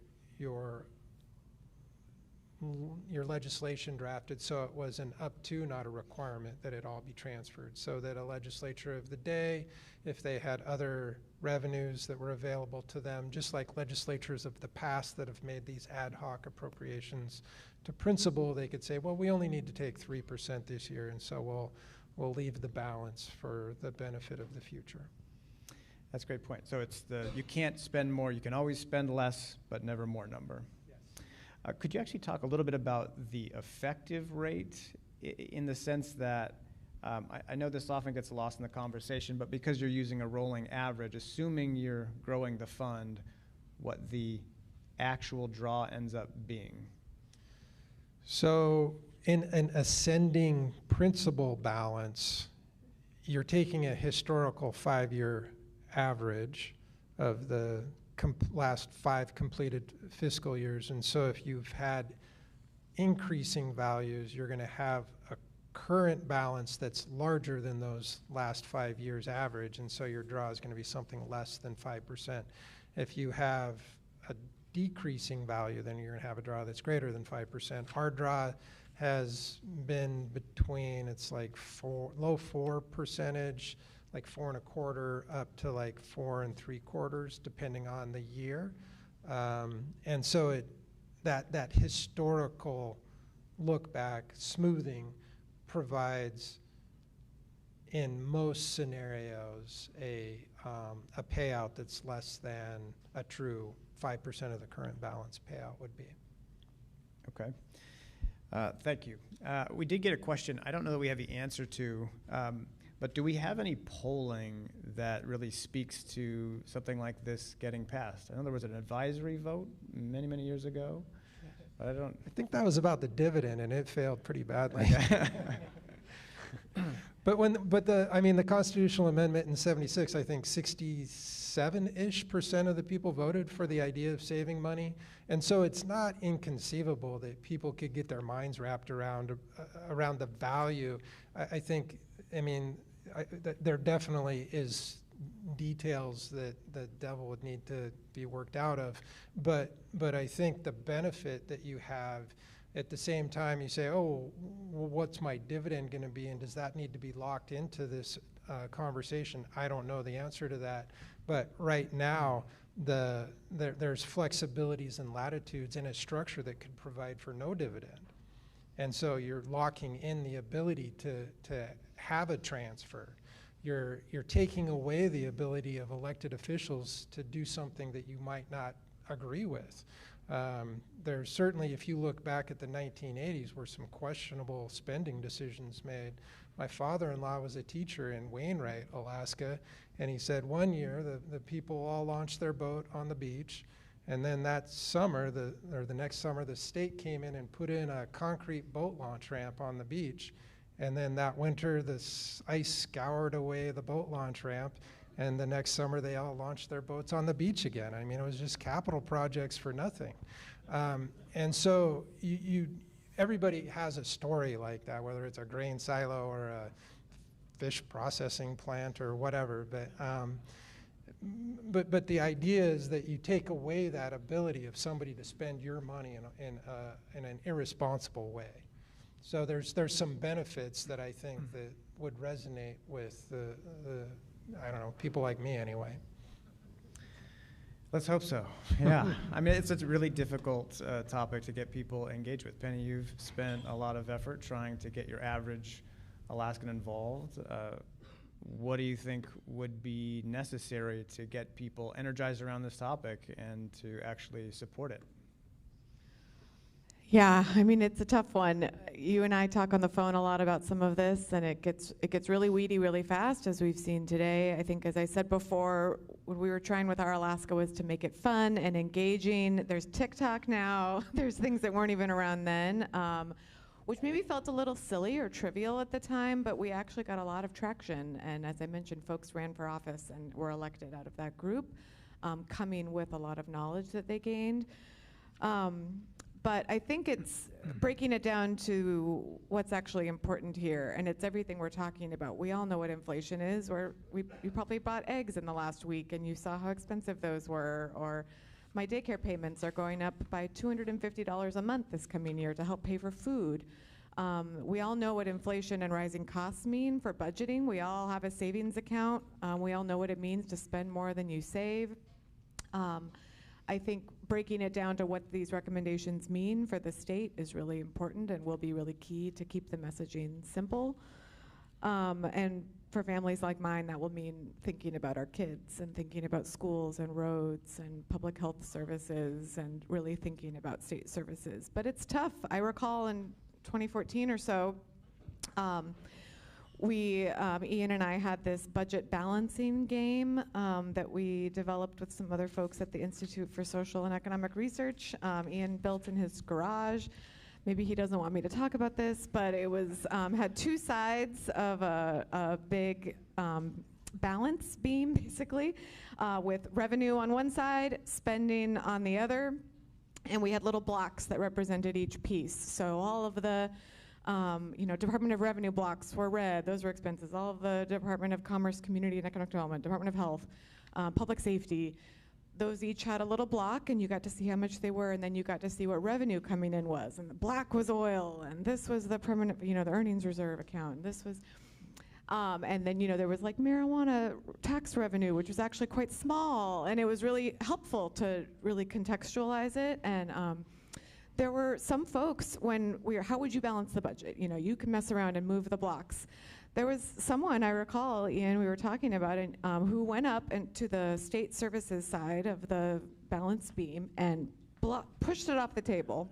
legislation drafted so it was an up to, not a requirement, that it all be transferred, so that a legislature of the day, if they had other revenues that were available to them, just like legislatures of the past that have made these ad hoc appropriations to principal, they could say, well, we only need to take 3% this year, and so we'll leave the balance for the benefit of the future. That's a great point. So it's you can't spend more, you can always spend less, but never more number. Could you actually talk a little bit about the effective rate in the sense that, I know this often gets lost in the conversation, but because you're using a rolling average, assuming you're growing the fund, what the actual draw ends up being? So in an ascending principal balance, you're taking a historical 5-year average of the last 5 completed fiscal years. And so if you've had increasing values, you're going to have a current balance that's larger than those last 5 years average. And so your draw is going to be something less than 5%. If you have a decreasing value, then you're going to have a draw that's greater than 5%. Our draw has been between, it's like low 4%, like 4.25 up to like 4.75, depending on the year. And so that historical look back smoothing provides, in most scenarios, a payout that's less than a true 5% of the current balance payout would be. Okay. Thank you. We did get a question I don't know that we have the answer to, but do we have any polling that really speaks to something like this getting passed? I know there was an advisory vote many, many years ago, but I think that was about the dividend, and it failed pretty badly. But the constitutional amendment in '76, I think 67-ish% of the people voted for the idea of saving money. And so it's not inconceivable that people could get their minds wrapped around the value. I think, there definitely is details that the devil would need to be worked out of. But I think the benefit that you have at the same time, you say, oh, well, what's my dividend going to be, and does that need to be locked into this conversation? I don't know the answer to that. But right now, there's flexibilities and latitudes in a structure that could provide for no dividend. And so you're locking in the ability to have a transfer. You're taking away the ability of elected officials to do something that you might not agree with. There's certainly, if you look back at the 1980s, were some questionable spending decisions made. My father-in-law was a teacher in Wainwright, Alaska, and he said one year the people all launched their boat on the beach, and then that summer, the next summer, the state came in and put in a concrete boat launch ramp on the beach, and then that winter the ice scoured away the boat launch ramp, and the next summer they all launched their boats on the beach again. I mean, it was just capital projects for nothing. And so everybody has a story like that, whether it's a grain silo or a fish processing plant or whatever. But the idea is that you take away that ability of somebody to spend your money in an irresponsible way. So there's some benefits that I think that would resonate with the I don't know, people like me anyway. Let's hope so. Yeah. I mean, it's such a really difficult topic to get people engaged with. Penny, you've spent a lot of effort trying to get your average Alaskan involved. What do you think would be necessary to get people energized around this topic and to actually support it? Yeah, I mean, it's a tough one. You and I talk on the phone a lot about some of this, and it gets really weedy really fast, as we've seen today. I think, as I said before, what we were trying with our Alaska was to make it fun and engaging. There's TikTok now. There's things that weren't even around then, which maybe felt a little silly or trivial at the time, but we actually got a lot of traction. And as I mentioned, folks ran for office and were elected out of that group, coming with a lot of knowledge that they gained. But I think it's breaking it down to what's actually important here, and it's everything we're talking about. We all know what inflation is, you probably bought eggs in the last week and you saw how expensive those were, or my daycare payments are going up by $250 a month this coming year to help pay for food. We all know what inflation and rising costs mean for budgeting. We all have a savings account. We all know what it means to spend more than you save. I think breaking it down to what these recommendations mean for the state is really important and will be really key to keep the messaging simple. And for families like mine, that will mean thinking about our kids and thinking about schools and roads and public health services and really thinking about state services. But it's tough. I recall in 2014 or so, Ian and I had this budget balancing game that we developed with some other folks at the Institute for Social and Economic Research. Ian built in his garage. Maybe he doesn't want me to talk about this, but it was had two sides of a big balance beam, basically, with revenue on one side, spending on the other, and we had little blocks that represented each piece. So all of the Department of Revenue blocks were red. Those were expenses. All of the Department of Commerce, Community and Economic Development, Department of Health, Public Safety, those each had a little block, and you got to see how much they were, and then you got to see what revenue coming in was. And the black was oil, and this was the permanent, the earnings reserve account. And this was, and then, there was like marijuana tax revenue, which was actually quite small, and it was really helpful to really contextualize it. And there were some folks when how would you balance the budget? You can mess around and move the blocks. There was someone, I recall, Ian, we were talking about it, who went up to the state services side of the balance beam and pushed it off the table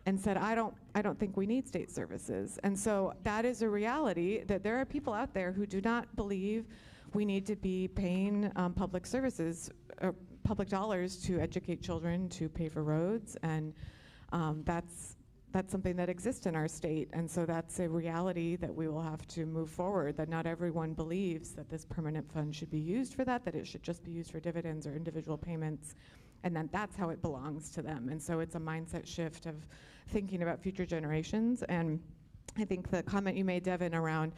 and said, I don't think we need state services. And so that is a reality, that there are people out there who do not believe we need to be paying public services, public dollars to educate children, to pay for roads, and that's something that exists in our state. And so that's a reality that we will have to move forward, that not everyone believes that this permanent fund should be used for that it should just be used for dividends or individual payments, and then that's how it belongs to them. And so it's a mindset shift of thinking about future generations. And I think the comment you made, Devin, around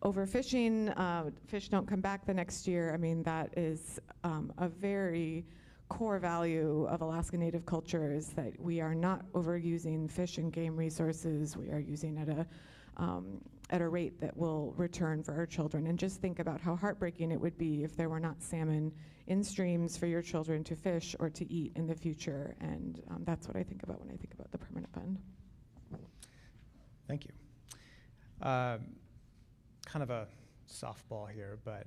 overfishing, fish don't come back the next year, I mean, that is a very core value of Alaska Native culture, is that we are not overusing fish and game resources. We are using at a rate that will return for our children. And just think about how heartbreaking it would be if there were not salmon in streams for your children to fish or to eat in the future. And that's what I think about when I think about the permanent fund. Thank you. Kind of a softball here, but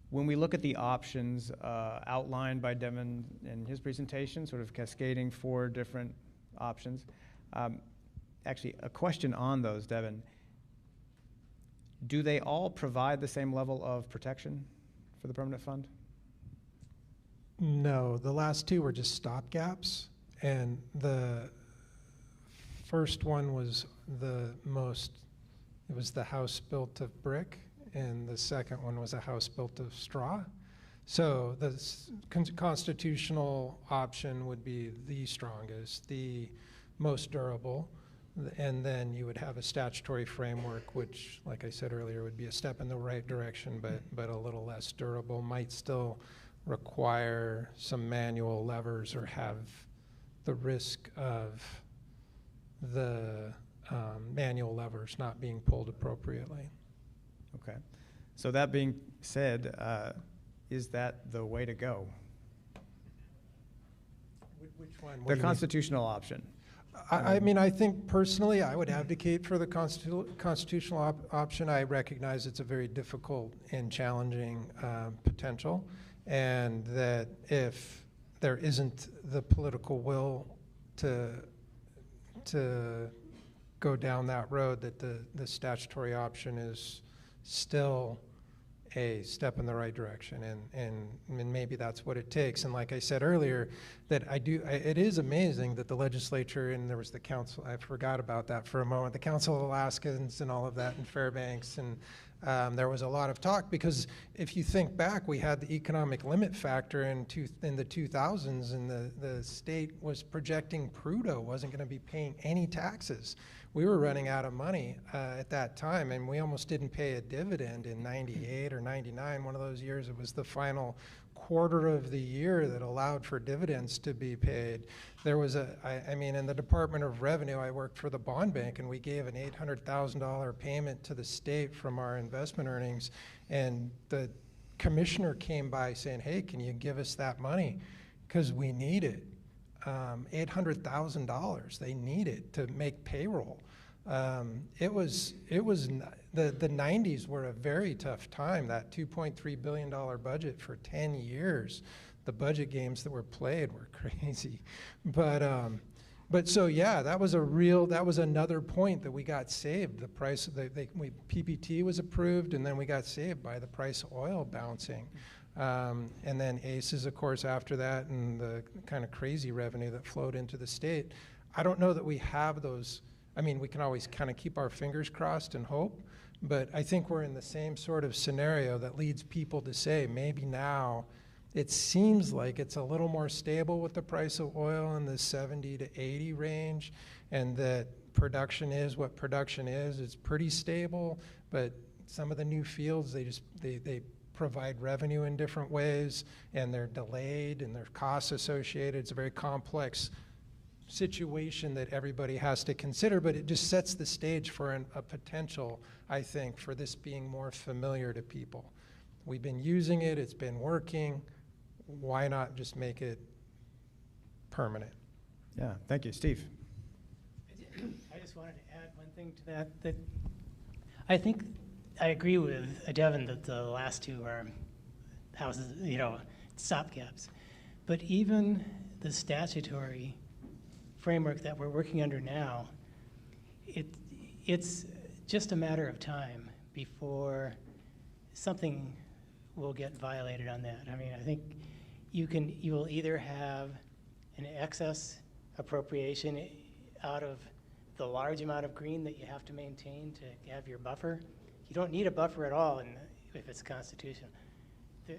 when we look at the options outlined by Devin in his presentation, sort of cascading 4 different options, actually a question on those, Devin. Do they all provide the same level of protection for the permanent fund? No, the last 2 were just stopgaps, and the first one was it was the house built of brick, and the second one was a house built of straw. So the constitutional option would be the strongest, the most durable, and then you would have a statutory framework, which, like I said earlier, would be a step in the right direction, but a little less durable, might still require some manual levers or have the risk of the manual levers not being pulled appropriately. Okay. So that being said, is that the way to go? Which one? The constitutional option. I mean, I think personally I would advocate for the constitutional option. I recognize it's a very difficult and challenging potential, and that if there isn't the political will to go down that road, that the statutory option is still a step in the right direction, and maybe that's what it takes. And like I said earlier, that it is amazing that the legislature, and there was the council, I forgot about that for a moment, the Council of Alaskans and all of that in Fairbanks, and there was a lot of talk, because if you think back, we had the economic limit factor in the 2000s, and the state was projecting Prudhoe wasn't going to be paying any taxes. We were running out of money at that time, and we almost didn't pay a dividend in 98 or 99, one of those years. It was the final quarter of the year that allowed for dividends to be paid. There was I mean, in the Department of Revenue, I worked for the bond bank, and we gave an $800,000 payment to the state from our investment earnings, and the commissioner came by saying, hey, can you give us that money? Because we need it. $800,000 they needed to make payroll. It was the 90s were a very tough time. That $2.3 billion budget for 10 years, the budget games that were played were crazy. But so yeah, that was another point that we got saved. The price PPT was approved, and then we got saved by the price of oil bouncing. And then ACEs, of course, after that, and the kind of crazy revenue that flowed into the state. I don't know that we have those. I mean, we can always kind of keep our fingers crossed and hope, but I think we're in the same sort of scenario that leads people to say, maybe now it seems like it's a little more stable with the price of oil in the 70 to 80 range, and that production is what production is. It's pretty stable, but some of the new fields, they provide revenue in different ways, and they're delayed, and there's costs associated. It's a very complex situation that everybody has to consider, but it just sets the stage for a potential, I think, for this being more familiar to people. We've been using it, it's been working. Why not just make it permanent? Yeah, thank you. Steve? I just wanted to add one thing to that I think I agree with Devin that the last 2 are houses, stopgaps. But even the statutory framework that we're working under now, it's just a matter of time before something will get violated on that. I mean, I think you will either have an excess appropriation out of the large amount of green that you have to maintain to have your buffer. You don't need a buffer at all if it's constitutional.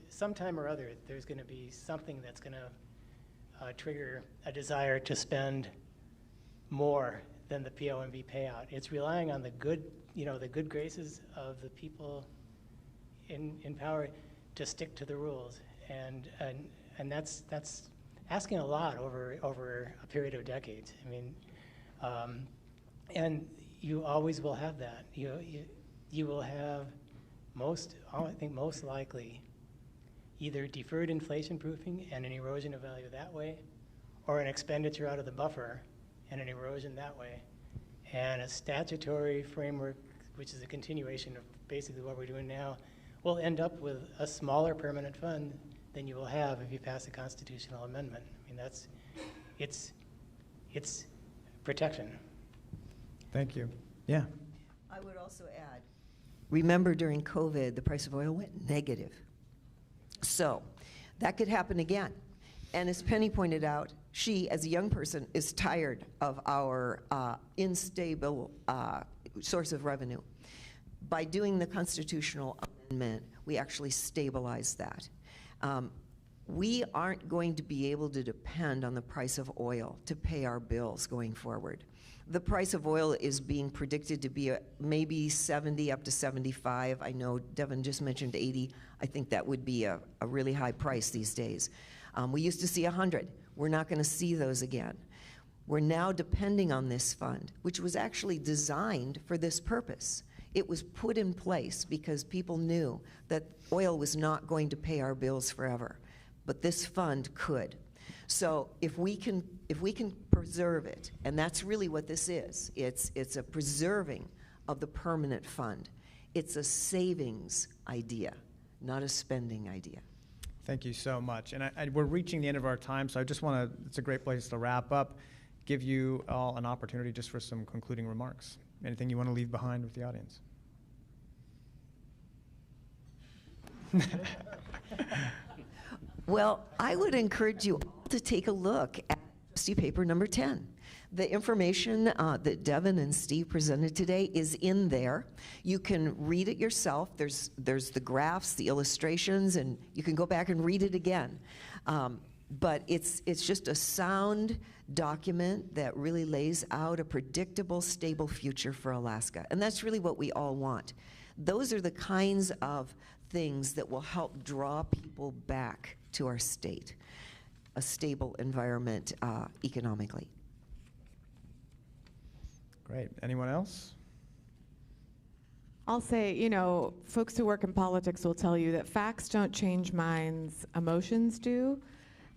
Sometime or other, there's going to be something that's going to trigger a desire to spend more than the POMV payout. It's relying on the good, the good graces of the people in power to stick to the rules, and that's asking a lot over a period of decades. I mean, and you always will have that. You will have I think most likely either deferred inflation proofing and an erosion of value that way, or an expenditure out of the buffer and an erosion that way, and a statutory framework, which is a continuation of basically what we're doing now, will end up with a smaller permanent fund than you will have if you pass a constitutional amendment. I mean, it's protection. Thank you. Yeah. I would also add, remember during COVID, the price of oil went negative. So that could happen again. And as Penny pointed out, she, as a young person, is tired of our unstable source of revenue. By doing the constitutional amendment, we actually stabilize that. We aren't going to be able to depend on the price of oil to pay our bills going forward. The price of oil is being predicted to be maybe 70 up to 75. I know Devin just mentioned 80. I think that would be a really high price these days. We used to see 100. We're not going to see those again. We're now depending on this fund, which was actually designed for this purpose. It was put in place because people knew that oil was not going to pay our bills forever, but this fund could. So if we can preserve it, and that's really what this is, it's a preserving of the permanent fund. It's a savings idea, not a spending idea. Thank you so much. And we're reaching the end of our time, so I just want to, it's a great place to wrap up, give you all an opportunity just for some concluding remarks. Anything you want to leave behind with the audience? Well, I would encourage you all to take a look at trustee paper number 10. The information that Devin and Steve presented today is in there. You can read it yourself. There's the graphs, the illustrations, and you can go back and read it again. But it's just a sound document that really lays out a predictable, stable future for Alaska. And that's really what we all want. Those are the kinds of things that will help draw people back to our state, a stable environment economically. Great. Anyone else? I'll say, folks who work in politics will tell you that facts don't change minds, emotions do.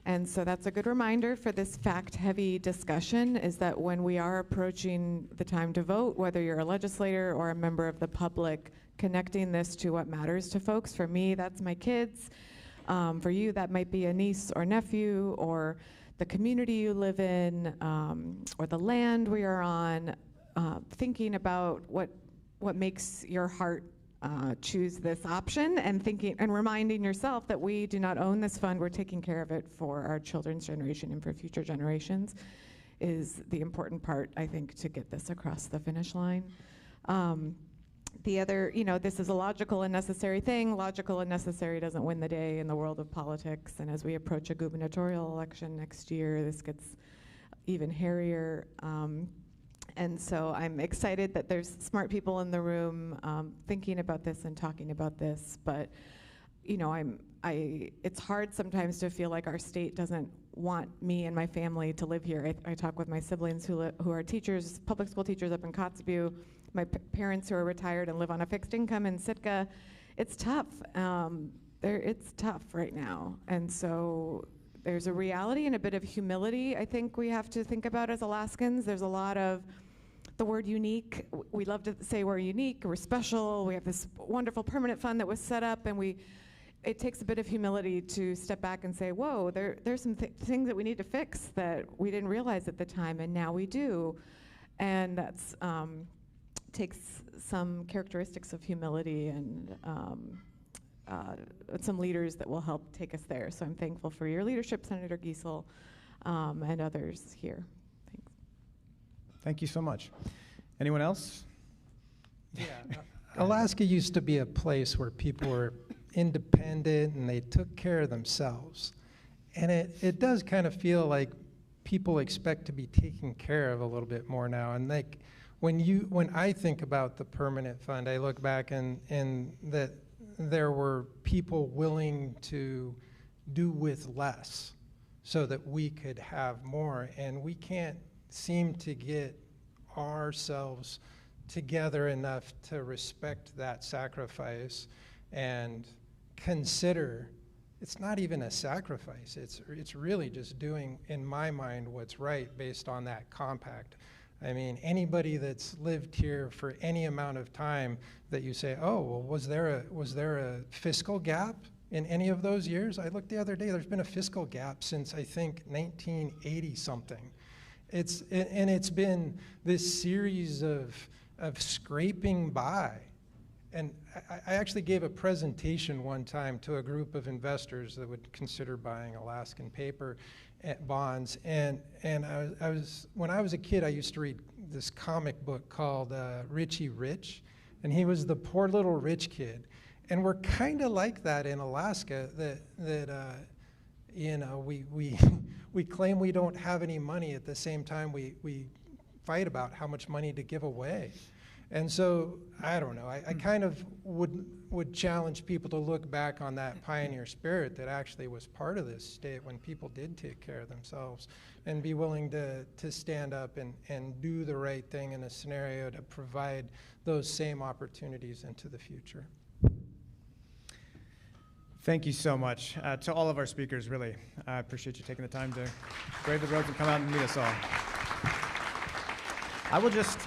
And so that's a good reminder for this fact-heavy discussion, is that when we are approaching the time to vote, whether you're a legislator or a member of the public, connecting this to what matters to folks. For me, that's my kids. For you, that might be a niece or nephew, or the community you live in, or the land we are on. Thinking about what makes your heart choose this option, and thinking and reminding yourself that we do not own this fund. We're taking care of it for our children's generation and for future generations is the important part, I think, to get this across the finish line. The other, this is a logical and necessary thing. Logical and necessary doesn't win the day in the world of politics. And as we approach a gubernatorial election next year, this gets even hairier. And so I'm excited that there's smart people in the room thinking about this and talking about this. But, it's hard sometimes to feel like our state doesn't want me and my family to live here. I talk with my siblings who are teachers, public school teachers up in Kotzebue, my parents who are retired and live on a fixed income in Sitka. It's tough. It's tough right now. And so there's a reality and a bit of humility I think we have to think about as Alaskans. There's a lot of the word unique. We love to say we're unique, we're special, we have this wonderful permanent fund that was set up, and it takes a bit of humility to step back and say, whoa, there's some things that we need to fix that we didn't realize at the time, and now we do. And that's takes some characteristics of humility and some leaders that will help take us there. So I'm thankful for your leadership, Senator Giesel, and others here. Thank you so much. Anyone else? Yeah. Alaska used to be a place where people were independent and they took care of themselves. And it does kind of feel like people expect to be taken care of a little bit more now. And like when I think about the Permanent Fund, I look back and that there were people willing to do with less so that we could have more. And we can't seem to get ourselves together enough to respect that sacrifice and consider it's not even a sacrifice. It's really just doing, in my mind, what's right based on that compact. I mean, anybody that's lived here for any amount of time that you say, oh, well, was there a fiscal gap in any of those years? I looked the other day, there's been a fiscal gap since, I think, 1980 something. And it's been this series of scraping by. And I actually gave a presentation one time to a group of investors that would consider buying Alaskan paper bonds. And I was when I was a kid, I used to read this comic book called Richie Rich. And he was the poor little rich kid. And we're kind of like that in Alaska, that you know, we claim we don't have any money, at the same time we fight about how much money to give away. And so, I don't know, I kind of would challenge people to look back on that pioneer spirit that actually was part of this state when people did take care of themselves, and be willing to stand up and do the right thing in a scenario to provide those same opportunities into the future. Thank you so much. To all of our speakers, really, I appreciate you taking the time to brave the roads and come out and meet us all. I will just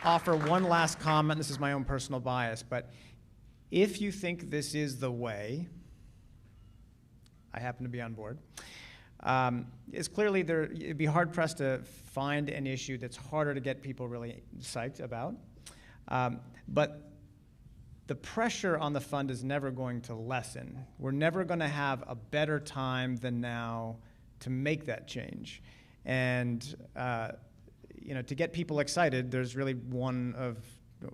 offer one last comment. This is my own personal bias, but if you think this is the way, I happen to be on board. It's clearly it'd be hard pressed to find an issue that's harder to get people really psyched about. But the pressure on the fund is never going to lessen. We're never going to have a better time than now to make that change. And you know, to get people excited, there's really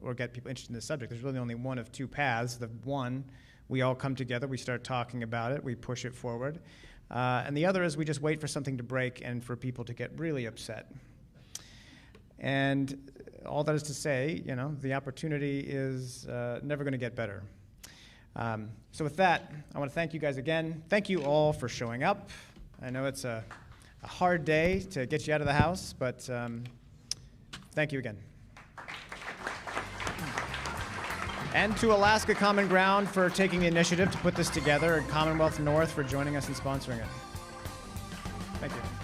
or get people interested in this subject, there's really only one of two paths. The one, we all come together, we start talking about it, we push it forward. And the other is we just wait for something to break and for people to get really upset. And all that is to say, you know, the opportunity is never going to get better. So with that, I want to thank you guys again. Thank you all for showing up. I know it's a hard day to get you out of the house, but thank you again. And to Alaska Common Ground for taking the initiative to put this together, and Commonwealth North for joining us and sponsoring it. Thank you.